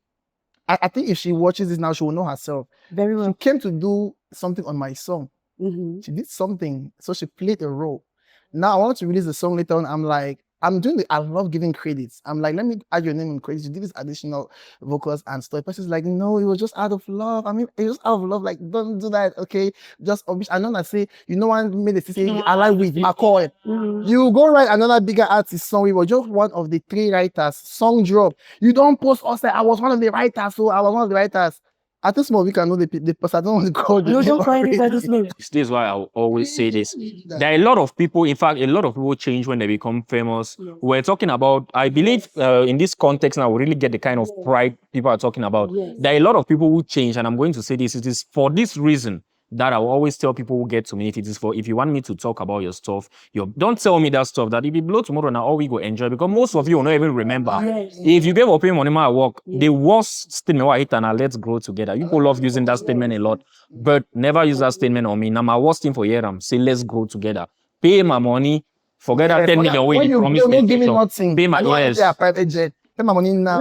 I think if she watches this now, she will know herself. Very well. She came to do something on my song. She did something, so she played a role. Now I want to release the song later on. I'm like, I love giving credits. I'm like, let me add your name in credits. You did this additional vocals and stuff. The person's like, no, it was just out of love. I mean, it was out of love. Like, don't do that, okay? Just obvious. I know that say, one made a say, I like with Makoy. You go write another bigger artist song. We were just one of the 3 writers. Song drop. You don't post us like I was one of the writers, so I was one of the writers. At this moment, we can know the person. I don't want to call the name. Don't call anybody's name. This is why I always say this. There are a lot of people, in fact, a lot of people change when they become famous. Yes. We're talking about, I believe in this context now, we really get the kind of pride people are talking about. Yes. There are a lot of people who change, and I'm going to say this, it is for this reason that I will always tell people who get to me, if you want me to talk about your stuff, don't tell me that stuff that if you blow tomorrow now, all we go enjoy, because most of you will not even remember. Yes. If you gave up paying money at work, the worst statement I hit and let's grow together. People love using that statement a lot, but never use that statement on me. Now my worst thing for Yeram, say let's grow together. Pay my money, forget that 10 million way you promised me. Give me nothing. Pay my private jet. Pay my money now.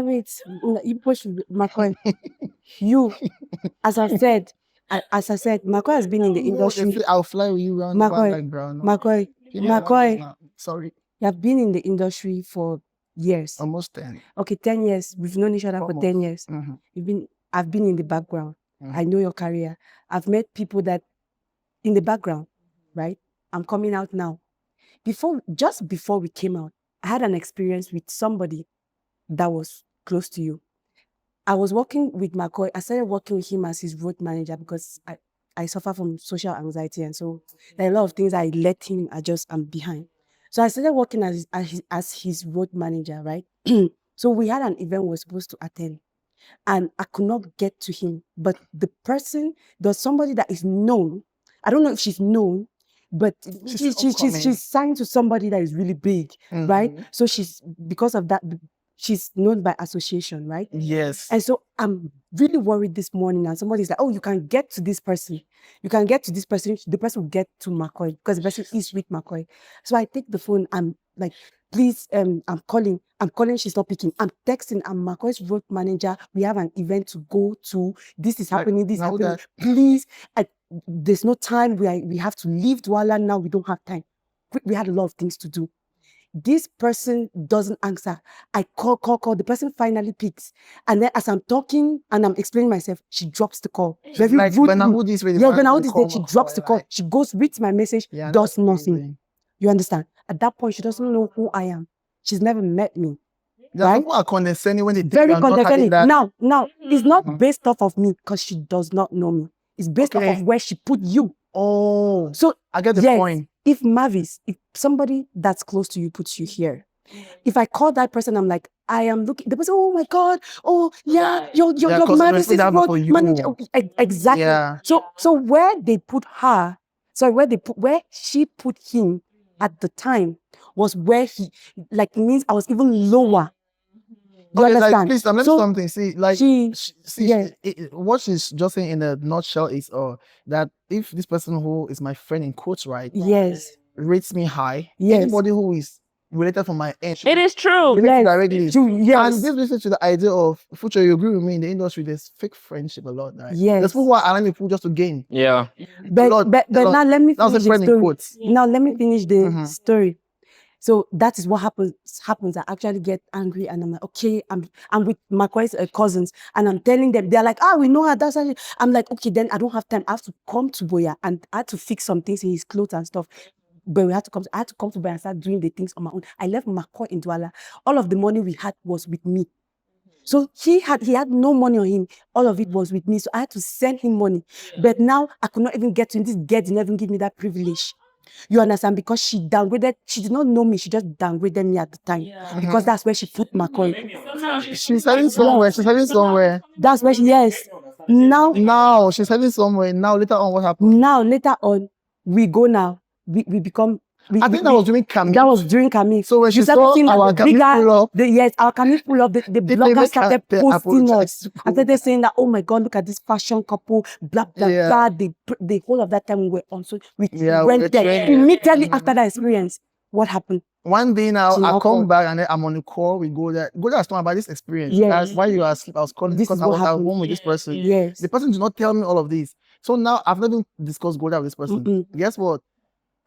Wait. You push Mccoy. You, as I said, Mccoy has been in the industry. I'll fly with you around Mccoy. Sorry. You have been in the industry for years. Almost 10. Okay, 10 years. We've known each other for 10 years. You've been I've been in the background. I know your career. I've met people that in the background, right? I'm coming out now. Just before we came out, I had an experience with somebody that was close to you. I was working with Mccoy. I started working with him as his road manager because I suffer from social anxiety. And so there are a lot of things I let him adjust. I'm behind. So I started working as his road manager, right? So we had an event we were supposed to attend. And I could not get to him. But the person, there's somebody that is known. I don't know if she's known, but she's signed to somebody that is really big, right? So because of that, she's known by association, right? Yes. And so I'm really worried this morning, and somebody's like, oh, you can get to this person. You can get to this person. The person will get to Mccoy because the person is with Mccoy. So I take the phone. I'm like, please, I'm calling. She's not picking. I'm texting. I'm Mccoy's road manager. We have an event to go to. This is happening. This is happening. Please, there's no time. We have to leave Douala now. We don't have time. We had a lot of things to do. This person doesn't answer. I call. The person finally picks. And then as I'm talking and I'm explaining myself, she drops the call. Very like rudely. when I hold this way, She drops the call. She goes, reads my message, does nothing. You understand? At that point, she doesn't know who I am. She's never met me. Right? People are condescending when they very condescending. Now, it's not based off of me because she does not know me. It's based off of where she put you. Oh, so I get the point. If Malvis, if somebody that's close to you puts you here, if I call that person, I'm like, I am looking. The person, oh my God, oh yeah, your Malvis is road manager. Exactly. Yeah. So where they put her, where she put him at the time was where he it means I was even lower. You understand? Like, please, let me something. See, like, what she's just saying in a nutshell is that if this person who is my friend in quotes, right? Yes. Rates me high. Yes. Anybody who is related from my end. It is true. Directly. True. Yes. And this brings to the idea of Fuchor. You agree with me? In the industry, there's fake friendship a lot, right? Yes. There's people who are allowing people just to gain. Yeah. But now let me finish the story. Now let me finish the story. So that is what happens. I actually get angry and I'm like, okay, I'm with Mccoy's cousins and I'm telling them, they're like, we know her. That's actually. I'm like, okay, then I don't have time. I have to come to Boya and I had to fix some things in his clothes and stuff. But I had to come to Boya and start doing the things on my own. I left Mccoy in Douala. All of the money we had was with me. So he had no money on him. All of it was with me. So I had to send him money. But now I could not even get to him. This girl didn't even give me that privilege. You understand? Because she downgraded. She did not know me. She just downgraded me at the time. Because that's where she put Mccoy. She's heading somewhere. That's where yes. Now she's heading somewhere. Now later on, what happened? Now later on, we go now. We become. I think that was during Camille. That was during Camille. So when she saw our Camille pull up, our Camille pull up, the bloggers started posting us. I started saying that, oh my God, look at this fashion couple, blah, blah, blah. The whole of that time we were on. So we went there. Immediately after that experience, what happened? One day now, I come back and then I'm on the call with Golda. Golda was talking about this experience. Yes. That's why you were asleep. I was calling because I was at home with this person. Yes. The person did not tell me all of this. So now I've never discussed Golda with this person. Guess what?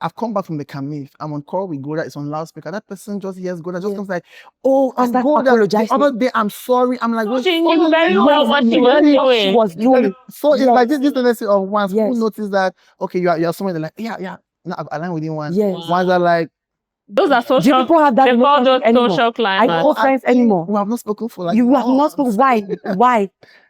I've come back from the Camille. I'm on call with Golda. It's on loudspeaker. That person just hears Golda. Just comes like, oh, I'm Golda. The other day, I'm sorry. I'm like, she knew very well what she was doing. She was doing. So it's like this tendency of once who notice that, okay, you're somewhere, they're like, yeah. No, I've aligned with you once. Yes. Ones are like, those are social. People have that. They call those social clients. I don't friends anymore. We have not spoken for like. You have not spoken.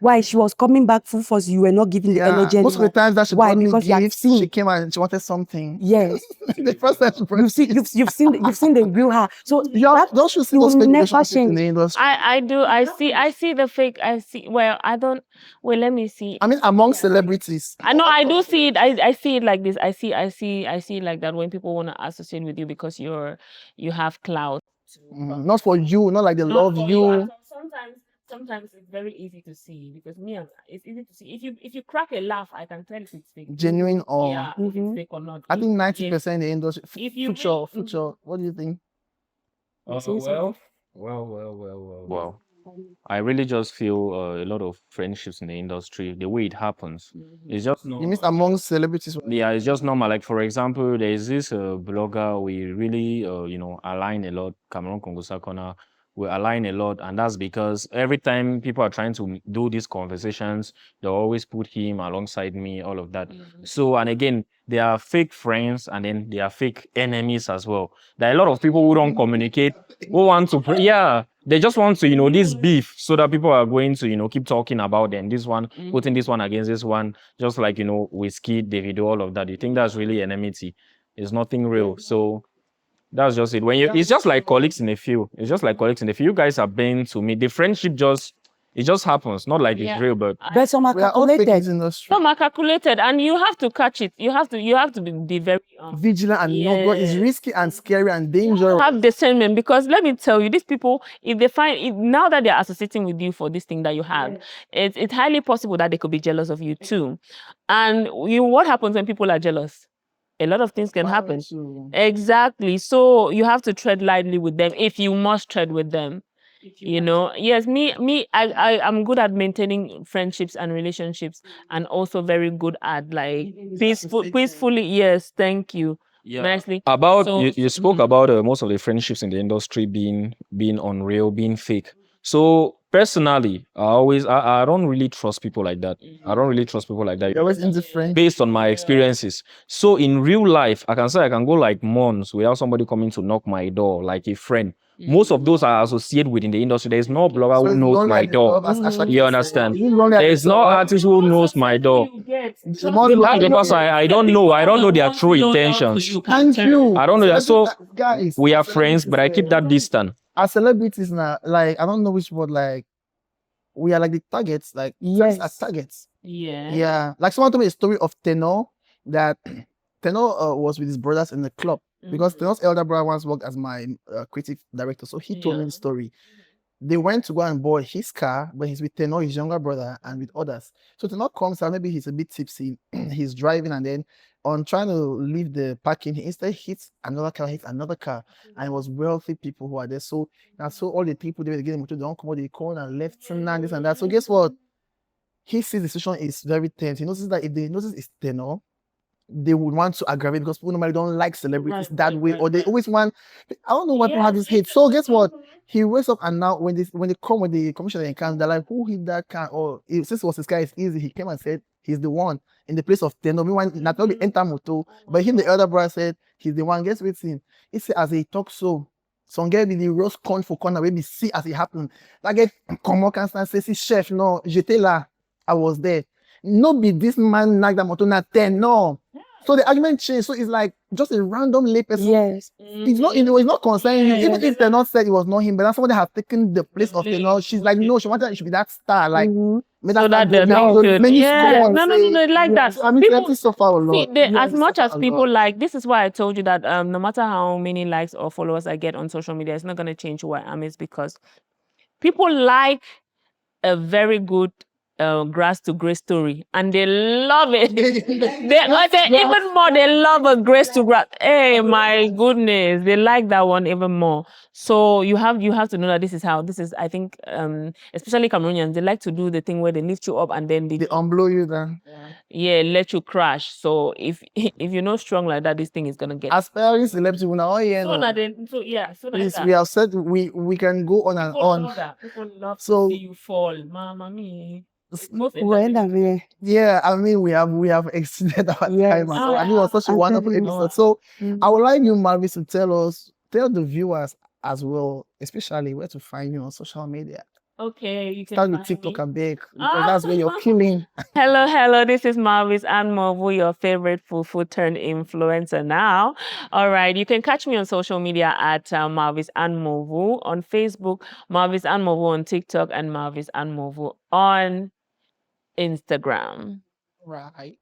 Why? She was coming back full force. You were not giving the energy anymore. Most of the times that she brought me because gifts, she came and she wanted something. Yes. The first time she brought you've seen the real her. So don't you see those fake relationships in the industry? I do. I see the fake. I see. Well, I don't. Well, let me see. I mean, among celebrities. I know. I do see it. I see it like this. I see it like that when people want to associate with you because you have clout. Not for you. Not like they love you. Sometimes it's very easy to see because it's easy to see. If you crack a laugh, I can tell if it's fake. Genuine or if it's fake or not. I think 90% in the industry. Fuchor. What do you think? Well. I really just feel a lot of friendships in the industry, the way it happens. It's just normal. You mean among celebrities? Yeah, it's just normal. Like, for example, there is this blogger we really, align a lot, Cameron Kongo Sakona. we align a lot, and that's because every time people are trying to do these conversations, they'll always put him alongside me, all of that. So, and again, they are fake friends, and then they are fake enemies as well. There are a lot of people who don't communicate, who want to, yeah, they just want to, this beef, so that people are going to, keep talking about them. This one, putting this one against this one, just like, Whiskey, Davido, all of that. You think that's really enmity? It's nothing real. So that's just it. It's just like colleagues in the field. It's just like colleagues in the field. You guys are been to me. The friendship it just happens. Not like it's real, but some are We are all fake calculated. in the industry. Some are calculated, and you have to catch it. You have to be very Vigilant and know God is risky and scary and dangerous. have discernment, because let me tell you, these people, if they find it, now that they're associating with you for this thing that you have, it's highly possible that they could be jealous of you too. And what happens when people are jealous? A lot of things can happen. Exactly. So you have to tread lightly with them if you must tread with them. Yes, I'm good at maintaining friendships and relationships, and also very good at like peacefully. Yes, thank you. yeah. Nicely. About So- you spoke about most of the friendships in the industry being unreal, being fake. So personally, I don't really trust people like that. I don't really trust people like that. You're always indifferent. Based on my experiences. So in real life, I can say I can go like months without somebody coming to knock my door, like a friend. Most of those are associated within the industry. There's no blogger So who it's knows not my like the door. club as Asha You said. understand? It's not like There's the no club. artist who knows my door. The more Because I don't know their true intentions. Thank you. I don't know that. So guys, we are friends, but I keep that distance. as celebrities now, like I don't know which word, like we are like the targets, like Yes. as targets. Yeah. Yeah. Like someone told me a story of Tenor that Tenor was with his brothers in the club because Tenor's elder brother once worked as my creative director. So he told me the story. They went to go and board his car, but he's with Tenor, his younger brother, and with others. So Tenor comes out, maybe he's a bit tipsy. He's driving, and then on trying to leave the parking, he instead hits another car, and it was wealthy people who are there. So all the people they were getting into, they don't come out, they call and left and this and that. So guess what? He sees the situation is very tense. He notices that if they notice it's Tenor, they would want to aggravate because people normally don't like celebrities that way, or they always want. I don't know why people have this hate. So guess what? He wakes up and now when the commissioner encounters, they're like, who hit that car? Or since it was his car, it's easy. He came and said he's the one in the place of Tenor. Meanwhile, not only enter moto, but him the elder brother said he's the one. Guess with him. He said as he talks so. Some guy be the roast corn for corner, maybe see as it happened. That guy come up and say, see, chef, no, j'étais là. I was there. No be this man like that motor not 10, no. So the argument changed. So it's like just a random lay person. Yes. It's not concerning you. Even if they're not said it was not him, but that's somebody have taken the place of Tenor. She's like, no, she wanted it should be that star. Like So that they're not good. Yeah. No, like that. I mean, people suffer a lot. As much as people like, this is why I told you that no matter how many likes or followers I get on social media, it's not going to change who I am. It's because people like a very good grass to grace story, and they love it. Even more, they love a grace to grass. Hey, my goodness, they like that one even more. So you have to know that this is I think especially Cameroonians, they like to do the thing where they lift you up and then they unblow you then. Yeah, let you crash. So if you're not strong like that, this thing is gonna get aspiring celebrity will now so we have said we can go on and on. People love So to see you fall, mama me. Yeah, I mean we have exceeded our time. And it was such a wonderful episode. So I would like you, Malvis, to tell the viewers as well, especially where to find you on social media. Okay, you can start with TikTok and beg because that's where you're killing. Hello, this is Malvis and Movu, your favorite food turned influencer now. All right, you can catch me on social media at Malvis and Movu on Facebook, Malvis and Movu on TikTok, and Malvis and Movu on Instagram. Right.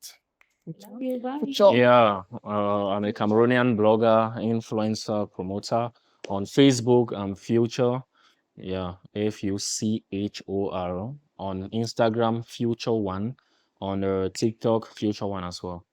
Yeah, I'm a Cameroonian blogger, influencer, promoter. On Facebook, I'm Fuchor. Yeah, Fuchor. On Instagram, Fuchor1. On TikTok, Fuchor1 as well.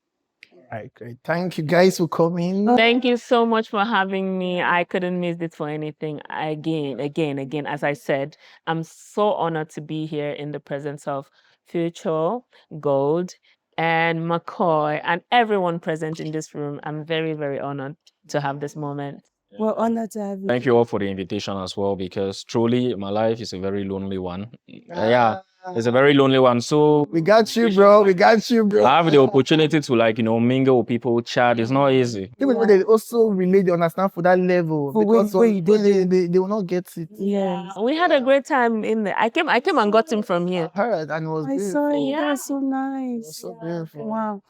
All right, great. Thank you guys for coming. Thank you so much for having me. I couldn't miss this for anything. Again, as I said, I'm so honored to be here in the presence of Fuchor, Gold, and Mccoy, and everyone present in this room. I'm very, very honored to have this moment. We're honored to have you. Thank you all for the invitation as well, because truly my life is a very lonely one. Yeah, it's a very lonely one. So We got you, bro. We got you, bro. I have the opportunity to mingle with people, chat. It's not easy. Even when they also relate, they understand for that level. For because where you did they will not get it. Yes. We had a great time in there. I came and got him from here. I heard and it was I beautiful. saw it. That was so It was nice. so beautiful. Wow.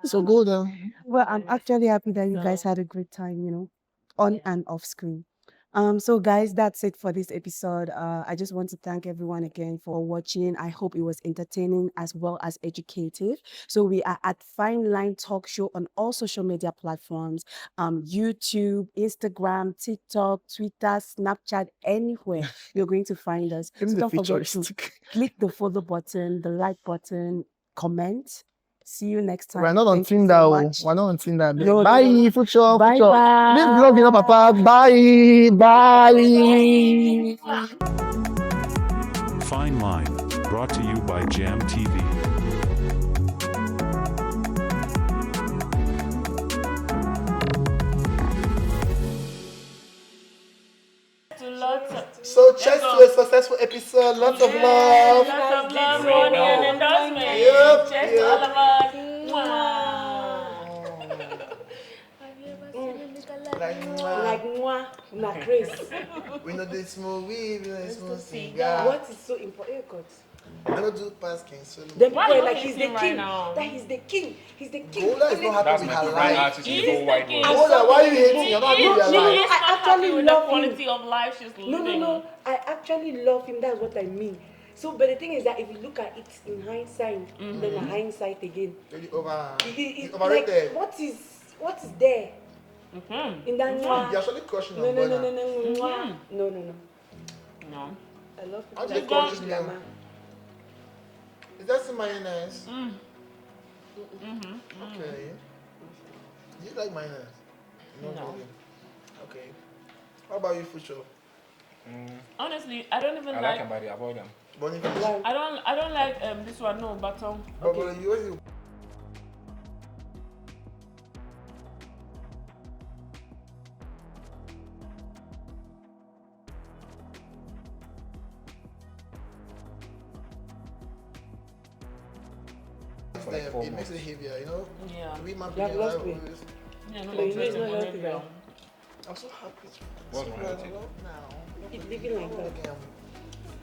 So Golda. Well, I'm actually happy that you guys had a great time, on and off screen. So guys, that's it for this episode. I just want to thank everyone again for watching. I hope it was entertaining as well as educative. So we are at Fine Line Talk Show on all social media platforms, YouTube, Instagram, TikTok, Twitter, Snapchat, anywhere you're going to find us. So Even the don't forget to futuristic. click the follow button, the like button, comment. See you next time. We're not on Thank you Tinder. so Oh. much. We're not on Tinder. No, Bye, no. Fuchor. Bye Fuchor. bye. Leave vlog, Papa. Bye. Bye. Fine Line, brought to you by Jam TV. So cheers to a successful episode. Lots of love. Lots of love, money, and endorsement. Yep, Cheers yep. to all of us. Wow. Like, Like moi, na Chris. we know this movie, we know this movie cigar. What is so important? Oh God. I don't do past King Solo. Them Why people you are like hating he's the right king. now? That he's the king. He's the king. Golda is not happy with her life. He's the king. Golda, why are you hating? You're not happy with your She life. is not I happy actually with the love him. quality of life she's living. No. I actually love him. That's what I mean. So, but the thing is that if you look at it in hindsight, then a hindsight again. Really over. It's Overrated. like, what is there Mm-hmm. in that moi? You're actually crushing No, on no, no, Golda. no, no, moi. Mhm. No. No. I love How people do you like call that. this now? Is that some mayonnaise? Mm. Mm-hmm. Okay. Do you like mayonnaise? No. Really. Okay. How about you, Fuchor? Honestly, I don't even I like like. them, but I avoid them. Boniface? Like, I don't like this one. No, but But you always For like 4 it makes months. it heavier, you know? yeah. We might You have be lost alive weight. always. Yeah, no, But you know it's interesting not healthy, behavior. right? I'm so happy. What's So wrong glad with I it? love now. It's living like that. Again.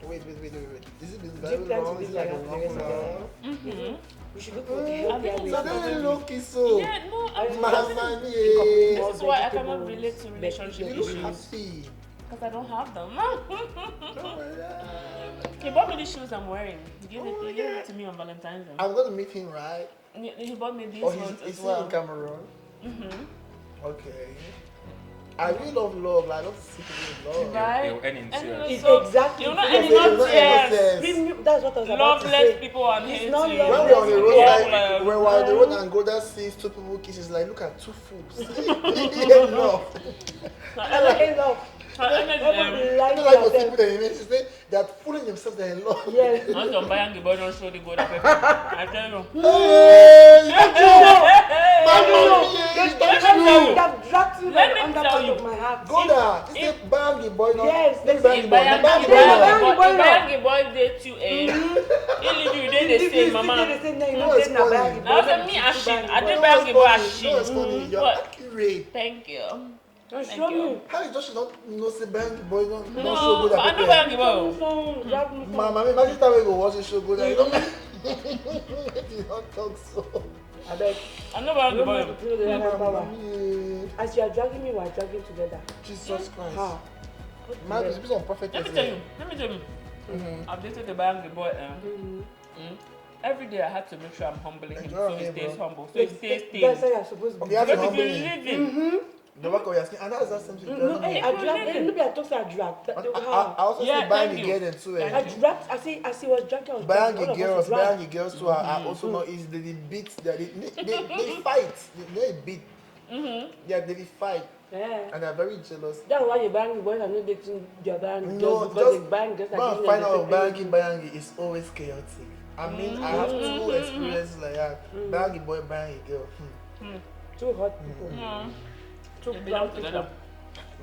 Wait. Is it been Do very you plan to long? live Is it like like a that for the long rest of your long? life? Mm-hmm. We should look for the I healthier think way. so. So they look so. Yeah, no, I'm Mama, This yeah. is why I cannot relate to relationship You look issues happy. because I don't have them. Don't worry. He bought me these shoes I'm wearing. He gave it to me on Valentine's Day. I'm going to meet him, right? He bought me these Or ones is as he well. in Cameroon? Mm-hmm. Okay. I really love love. Like, I love to see people in love. Right? They'll end in And tears. you It's know, exactly. you're not Because ending they up don't tears. have Premium, that's what I was about to Loveless say. people and It's hate not you. When love. we're on the road, Yeah, like, well, when we're on the road and Golda sees two people kisses, like, look at two fools. Enough. Enough. Her energy, Everybody like You know, like those yourself. people that they say they're fooling themselves, they're in love. Yes. once you're buying the boy, don't show the boy that paper. I tell you. Hey, They have dragged you Let like me under tell part you. of my heart. Golda, is it Bangy boy? No? Yes, Let me they Bangy boy. If Bangy Bayang boy. the boy date you, he leave you, they say, mama. They say, no, you No, don't it's say na funny. bag. Now say me ashin. I did No, Bayang the boy it's funny. No, it's ashin. funny. You're What? accurate. Thank you. Show Thank me. you. How is just not know say Bangy boy? Don't show No, Golda I know pepper. Bayang the boy. Some drag me some. Mama, imagine time we go watch the show Golda. You don't you don't talk so. I beg. I know Bayang the No boy. man to feel the other power. Mama, As you are dragging me, we are dragging together. Jesus Christ. How? Man, it's on perfect. Let me tell you. I've dated the Bayang the boy. Every day I had to make sure I'm humbling him so he stays humble. So he stays That's how still. you're supposed to be. Okay, you have to Because if humble you him. leave him, The work of your skin, and that's that same thing. No, hey, I dragged. living. Maybe I talk say I dragged. I How? also Yeah, see buying thank the you. girl them too. I dragged. I see was dragging. I was Buying dragging. the All of us girls, were dragged. buying the girls too are also not easy. They beat, they fight. They beat. Yeah, they fight, Yeah. and they're very jealous. That's why you bang the boys are not dating their bang No, just because just they bang just But like find out bangy is always chaotic. I mean, I have two experiences like that. Bangy boy, bangy girl. Two hot people. Two they belong proud together. people.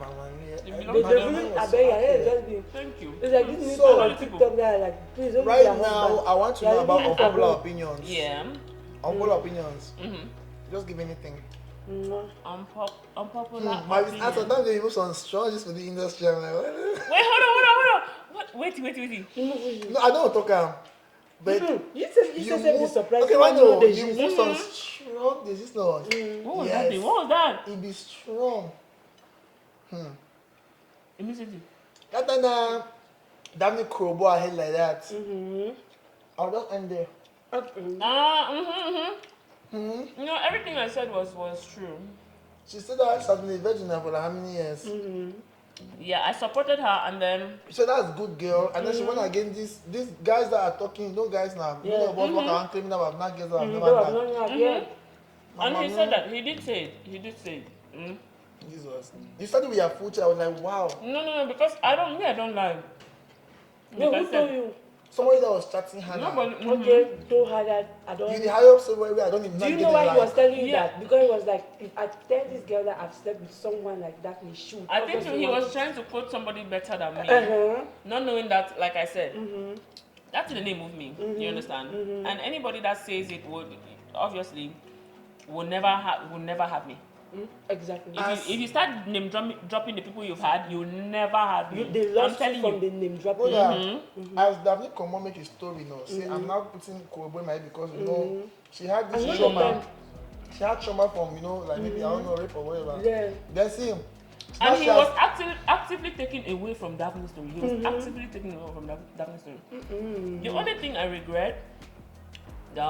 Mama, They yeah. belong They to them. really, I beg you, I hate just be. Thank you. It's like this new So- on TikTok that are like, please don't Right be a now, husband. I want to Yeah, know about you need unpopular to- opinions. Yeah. Unpopular opinions. Mm-hmm. Just give anything. Unpopular My opinion. and sometimes they even some strategies for the industry. I'm like, what? Wait, hold on. What? Wait. No, I don't talk. But You said the move- surprise. okay, one why no? know the You gist. move some strong. This is not. What was Yes. that thing? What was that? It be strong. Immediately. That time, that me crowbar ahead like that. Mm-hmm. I'll just end there. You know, everything I said was true. She said that she has been a virgin now for like how many years? Yeah, I supported her, and then So that's good girl. And then she went against these guys that are talking, those guys now. Yeah. Many of us walk around claiming that we have not girls that have Mm-hmm. never had. Yeah. and he said that he did say it. Mm. Jesus. You started with your future, I was like, wow. No, because I don't lie. No, Like I who said, told you? Somebody that was chatting her. nobody. Okay, told her that I don't. You the higher up somewhere where I don't even Do you get know it why he was right. telling you Yeah. that? Because he was like, if I tell this girl that I've slept with someone like that, he should. I think obviously he want was trying to quote somebody better than me, Uh-huh. not knowing that, like I said, that's the name of me. You understand? And anybody that says it would obviously will never have me. Exactly. If you start name dropping the people you've had, you'll never have me. They I'm lost you telling from you. the name drop. Brother, as Daphne come on make a story now, say I'm now putting Kobo in my head because you know she had this I know trauma. them. She had trauma from, you know, like maybe I don't know, rape or whatever. Yeah. Then see, And he was actively taken away from Daphne's story. He was actively taken away from Daphne's story. The only thing I regret, the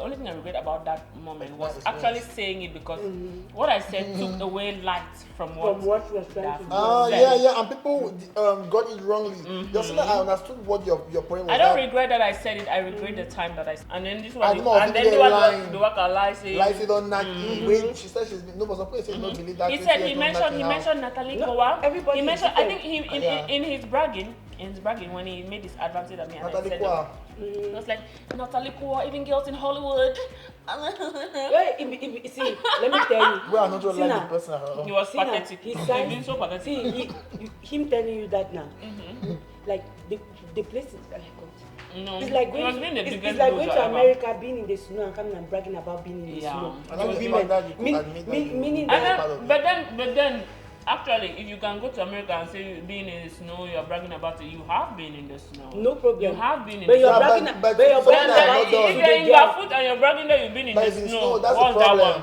only thing I regret about that moment was actually saying it because what I said took away light from what From what she was trying to Daphne do. said. yeah, and people got it wrongly. Just so that I understood what your point was. I don't that regret that I said it. I regret the time that I said. And then this I was know, and then video line. the work lie saying. Life is on Naki. When she said she's been no, but some people say no believe that. He 20 said years he not mentioned knocking out. Natalie No, Kowa. everybody He is mentioned I different. think in his bragging when he made this advantage at me and I Natalie said Kwa. it was like Natalie Kowa, even girls in Hollywood. Well, see, let me tell you. Well, I'm not sure See like now, the person at all. He was See now, pathetic. his He's size- been so pathetic. See, him telling you that now, like the place is like, No, it's like he was going, being the it's biggest like going loser to ever. America, being in the snow and coming and bragging about being in the Yeah. snow. And then With you women. that you could admit that you- Meaning And that part of then, but then, actually, if you can go to America and say you're being in the snow, you're bragging about it. You have been in the snow. no problem. You have been in But the you're snow. Yeah, bragging, but but you're something bragging I about have not If done. you're in the girl. barefoot and you're bragging that you've been in But the it's in snow, snow, that's the what's that problem. one?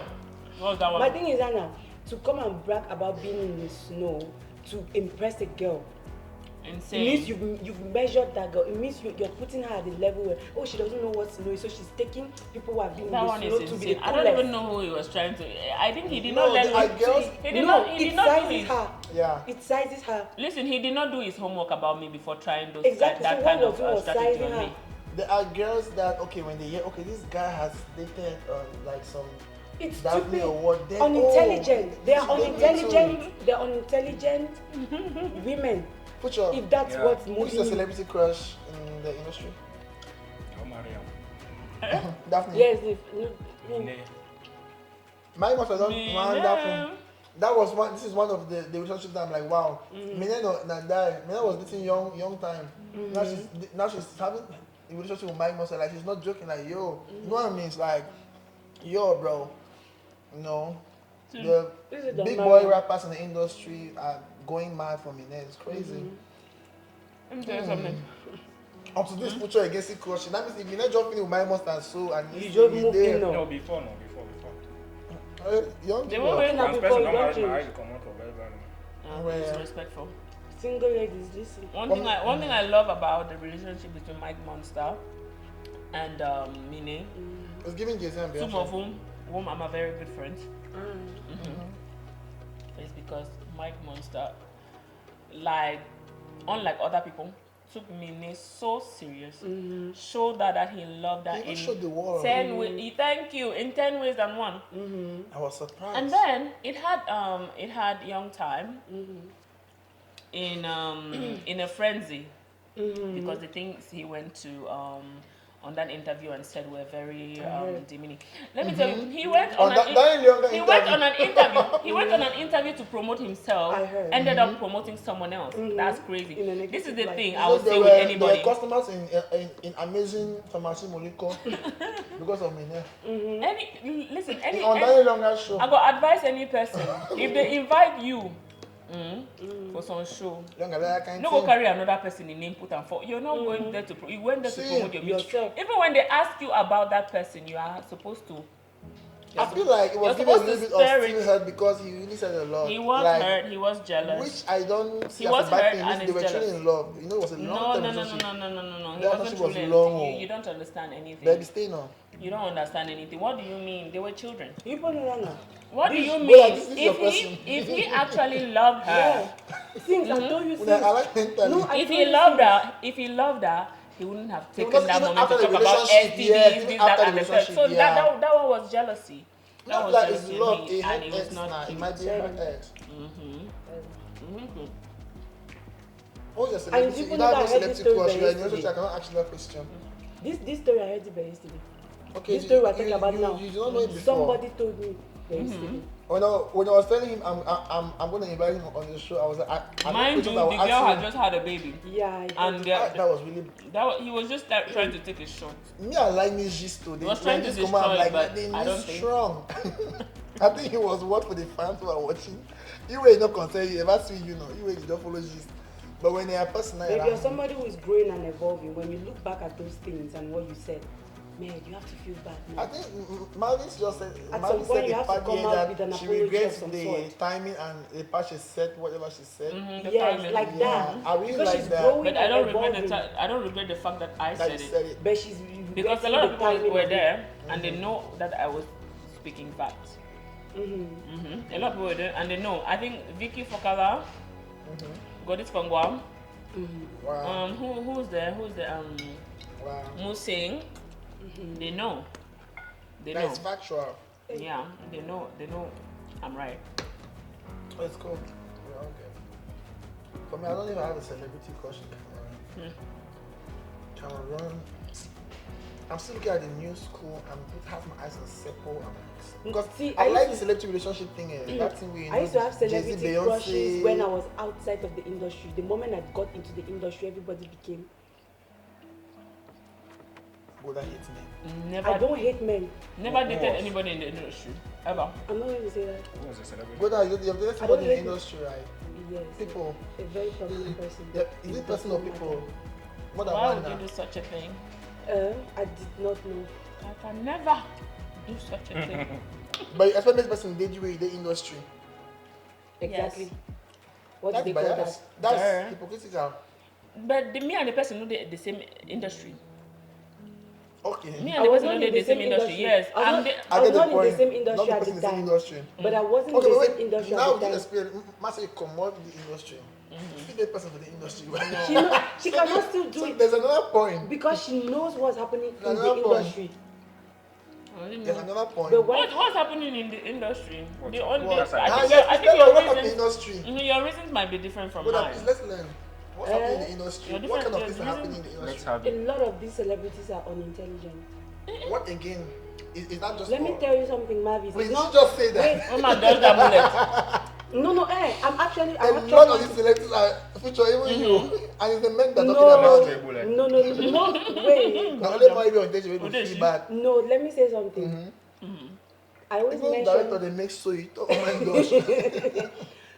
What's that My one? thing is that now, to come and brag about being in the snow to impress a girl, it means Insane. you've measured that girl. It means you're putting her at the level where, oh, she doesn't know what snow is, so she's taking people who have been That in one the is snow to be the insane. I don't coolest. even know who he was trying to. I think he did No, not let the- me. girls- He did No, not. He it did not do sizes his. her. Yeah. It sizes her. Listen, he did not do his homework about me before trying those Exactly, that so kind what of was strategy sizing on her? me. There are girls that when they hear this guy has dated like some It's Daphne stupid. or what, then Unintelligent. They are they need to- unintelligent. They are unintelligent women. Fuchor, If that's Yeah. what's who's moving your you. celebrity crush in the industry? Oh, Mariam. Daphne. Yes, Nene. My must have done Me, one yeah. Daphne. That was one. This is one of the relationships that I'm like, wow. Mine not die. Mine was dating young time. Now she's having a relationship with Mike Muscle. Like she's not joking. Like yo, you know what I mean? It's like yo, bro. You know, the This is the big Mario. boy rappers in the industry are going mad for Mine. It's crazy. Let me tell you something. Up to this Fuchor against it crushing. That means if Mine jumping with Mike Muscle and so and You he's just he's move there. in now. No, before. Young They people. won't wait Now I'm before person you don't don't marry my change. eyes come out of very, very long. Well. Disrespectful. Single ladies, listen. One thing I love about the relationship between Mike Monster and Mine, It's giving Jay-Z and two Beyonce. of whom I'm a very good friend, is because Mike Monster, like unlike other people, took Mine so serious, showed that he loved her He even in showed the world. 10 ways. Thank you, in 10 ways than one. I was surprised. And then it had young time in a frenzy because the things he went to on that interview and said were very demeaning. Let me tell you, he went on an interview. He went on an interview to promote himself. Ended up promoting someone else. That's crazy. This is the thing I would say with anybody. There were customers in Amazing Pharmacy Moliko because of me. Listen, on that longer show. I got advise any person if they invite you. For some show. No go carry another person in input and for. You're not going there to. You went there to promote yourself. Even when they ask you about that person, you are supposed to. I feel like it was giving a little bit of still hurt because he really said a lot. He was hurt. He was jealous. Which I don't see he as was a bad hurt thing. And they were truly in love. You know, it was a long time relationship. No. That relationship was long. You don't understand anything. Baby, stay now. You don't understand anything. What do you mean? They were children. You put it on. What do you mean? If he actually loved her, things I told you. If he loved her, he wouldn't have taken that moment to talk about STDs, this, that, and the third. So that one was jealousy. Not like it's love. It was not. It might be her ex. Oh, yes, celebrity. You don't have a celebrity crush. You are in a relationship. I cannot ask you that question. This story I heard it by yesterday. Okay, this story we're talking about now. You don't know it before. Somebody told me yesterday. When I was telling him I'm going to invite him on the show, I was like, mind you, the girl had just had a baby. Yeah, and that was really. He was just trying to take a shot. Me, I like this gist too. He was trying to destroy, but they I don't think. Strong. I think it was what for the fans who are watching. You were not concerned. You ever see, you were you don't follow gist. But when they are personal, if you're somebody who is growing and evolving, when you look back at those things and what you said. Man, you have to feel bad. Man. I think Malvis just said, Malvis said the part here that she regrets the timing and the part she said, whatever she said. Yes, like that. I really like that. But I don't regret the fact that I said it. But she's because a lot of people were there and they know that I was speaking facts. A lot of people were there and they know. I think Vicky Fokala got it from Guam. Wow. Who's there? Wow. Musing. They know. That's factual. Yeah, they know. I'm right. Oh, it's cool. We're all good. For me, I don't even have a celebrity crush in Cameroon. I'm still looking at the new school and it has my eyes on Seppo. Because I like the celebrity relationship thing. That thing we I used to have celebrity Jay-Z, crushes when I was outside of the industry. The moment I got into the industry, everybody became. Golda hates men. Never. I don't hate men. Never dated anybody in the industry. Ever. I'm not going to say that. Who was a celebrity? Golda, you have dated somebody in the industry, right? Yes. People. A very prominent person. Yeah, is it person or people? More than Why one would you now. do such a thing? I did not know. I can never do such a thing. But you expect this person did you in the industry? Exactly. Yes. What do they call that? That's hypocritical. But me and the person know the same industry. Okay. Me and the person know the same industry. Yes. I was not in the same industry not at the the same time. industry. But I wasn't in Okay, the wait. same industry Now at the you time. experience, must say commode the industry. If the person for the industry. She cannot still do it There's another point. because she knows what's happening in Another the point. industry. There's another point. But What's happening in the industry? The only What's I Now, think yes, I tell think us what your happened in the reasons, industry. your reasons might be different from But mine. please, let's learn. What's happening in the industry? you're What kind of different, things are you're happening in the Let's industry? have a it. lot of these celebrities are unintelligent. What again? Is that just Let me tell you something, Malvis. Please, It's not just say that. Oh my God, that bullet. No, I'm A actually lot of these celebrities are Fuchor, even you. And it's the men that are talking about it. No, wait. Now, only my orientation will feel bad. No, let me say something. I always Even director, mention. they make so you talk, oh my gosh.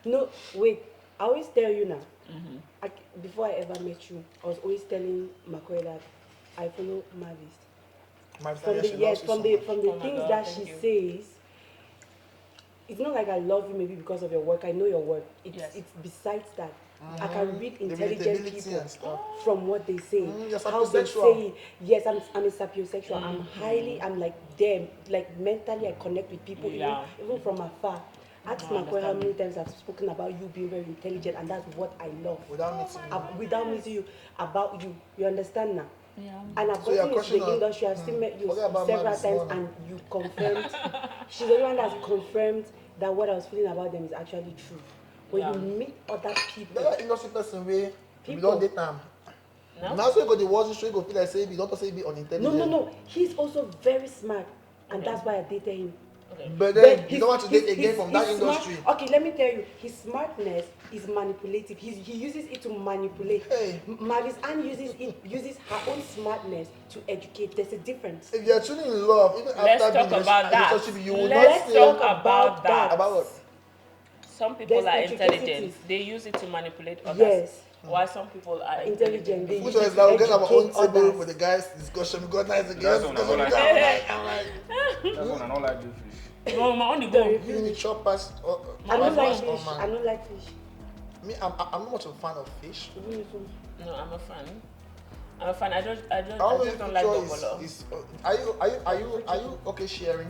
No, wait. I always tell you now. Before I ever met you, I was always telling Mccoy that I follow Malvis. From the Oh my things God, that thank she you. says, it's not like I love you maybe because of your work. I know your work. It's besides that. I can read intelligent people from what they say, you're how they sapiosexual. say it. Yes, I'm a sapiosexual. I'm like them. Like mentally, I connect with people even from afar. Ask Mccoy how many times I've spoken about you being very intelligent, and that's what I love. Without meeting you, about you. You understand now? Yeah. And I've gotten into the industry, I've still met you several times, and you confirmed. She's the only one that's confirmed that what I was feeling about them is actually true. When you meet other people, That industry person way, we don't date them. No. Now so you go the words show you go feel like say be don't say be unintelligent. No. He's also very smart, and that's why I dated him. Okay. But then you don't want to date again from that he's industry. Smart. Okay, let me tell you, his smartness is manipulative. He uses it to manipulate. Hey. Malvis Ann uses her own smartness to educate. There's a difference. If you're truly in love, even Let's after talk being about that. relationship, you will Let's not say talk about that. About what? Some people There's are intricacies. intelligent. They use it to manipulate others. Yes. While some people are Intelligent. They Which use one it is to that? We get our own educate table others. for the guys discussion. We got nice again. That's one I don't like. I'm like, That's when I don't like this fish. No, my only go. you the choppers. I don't like fish. fish. I don't like fish. Me, I'm not much of a fan of fish. No, I'm a fan. I just How many don't like picture the color. are you okay sharing?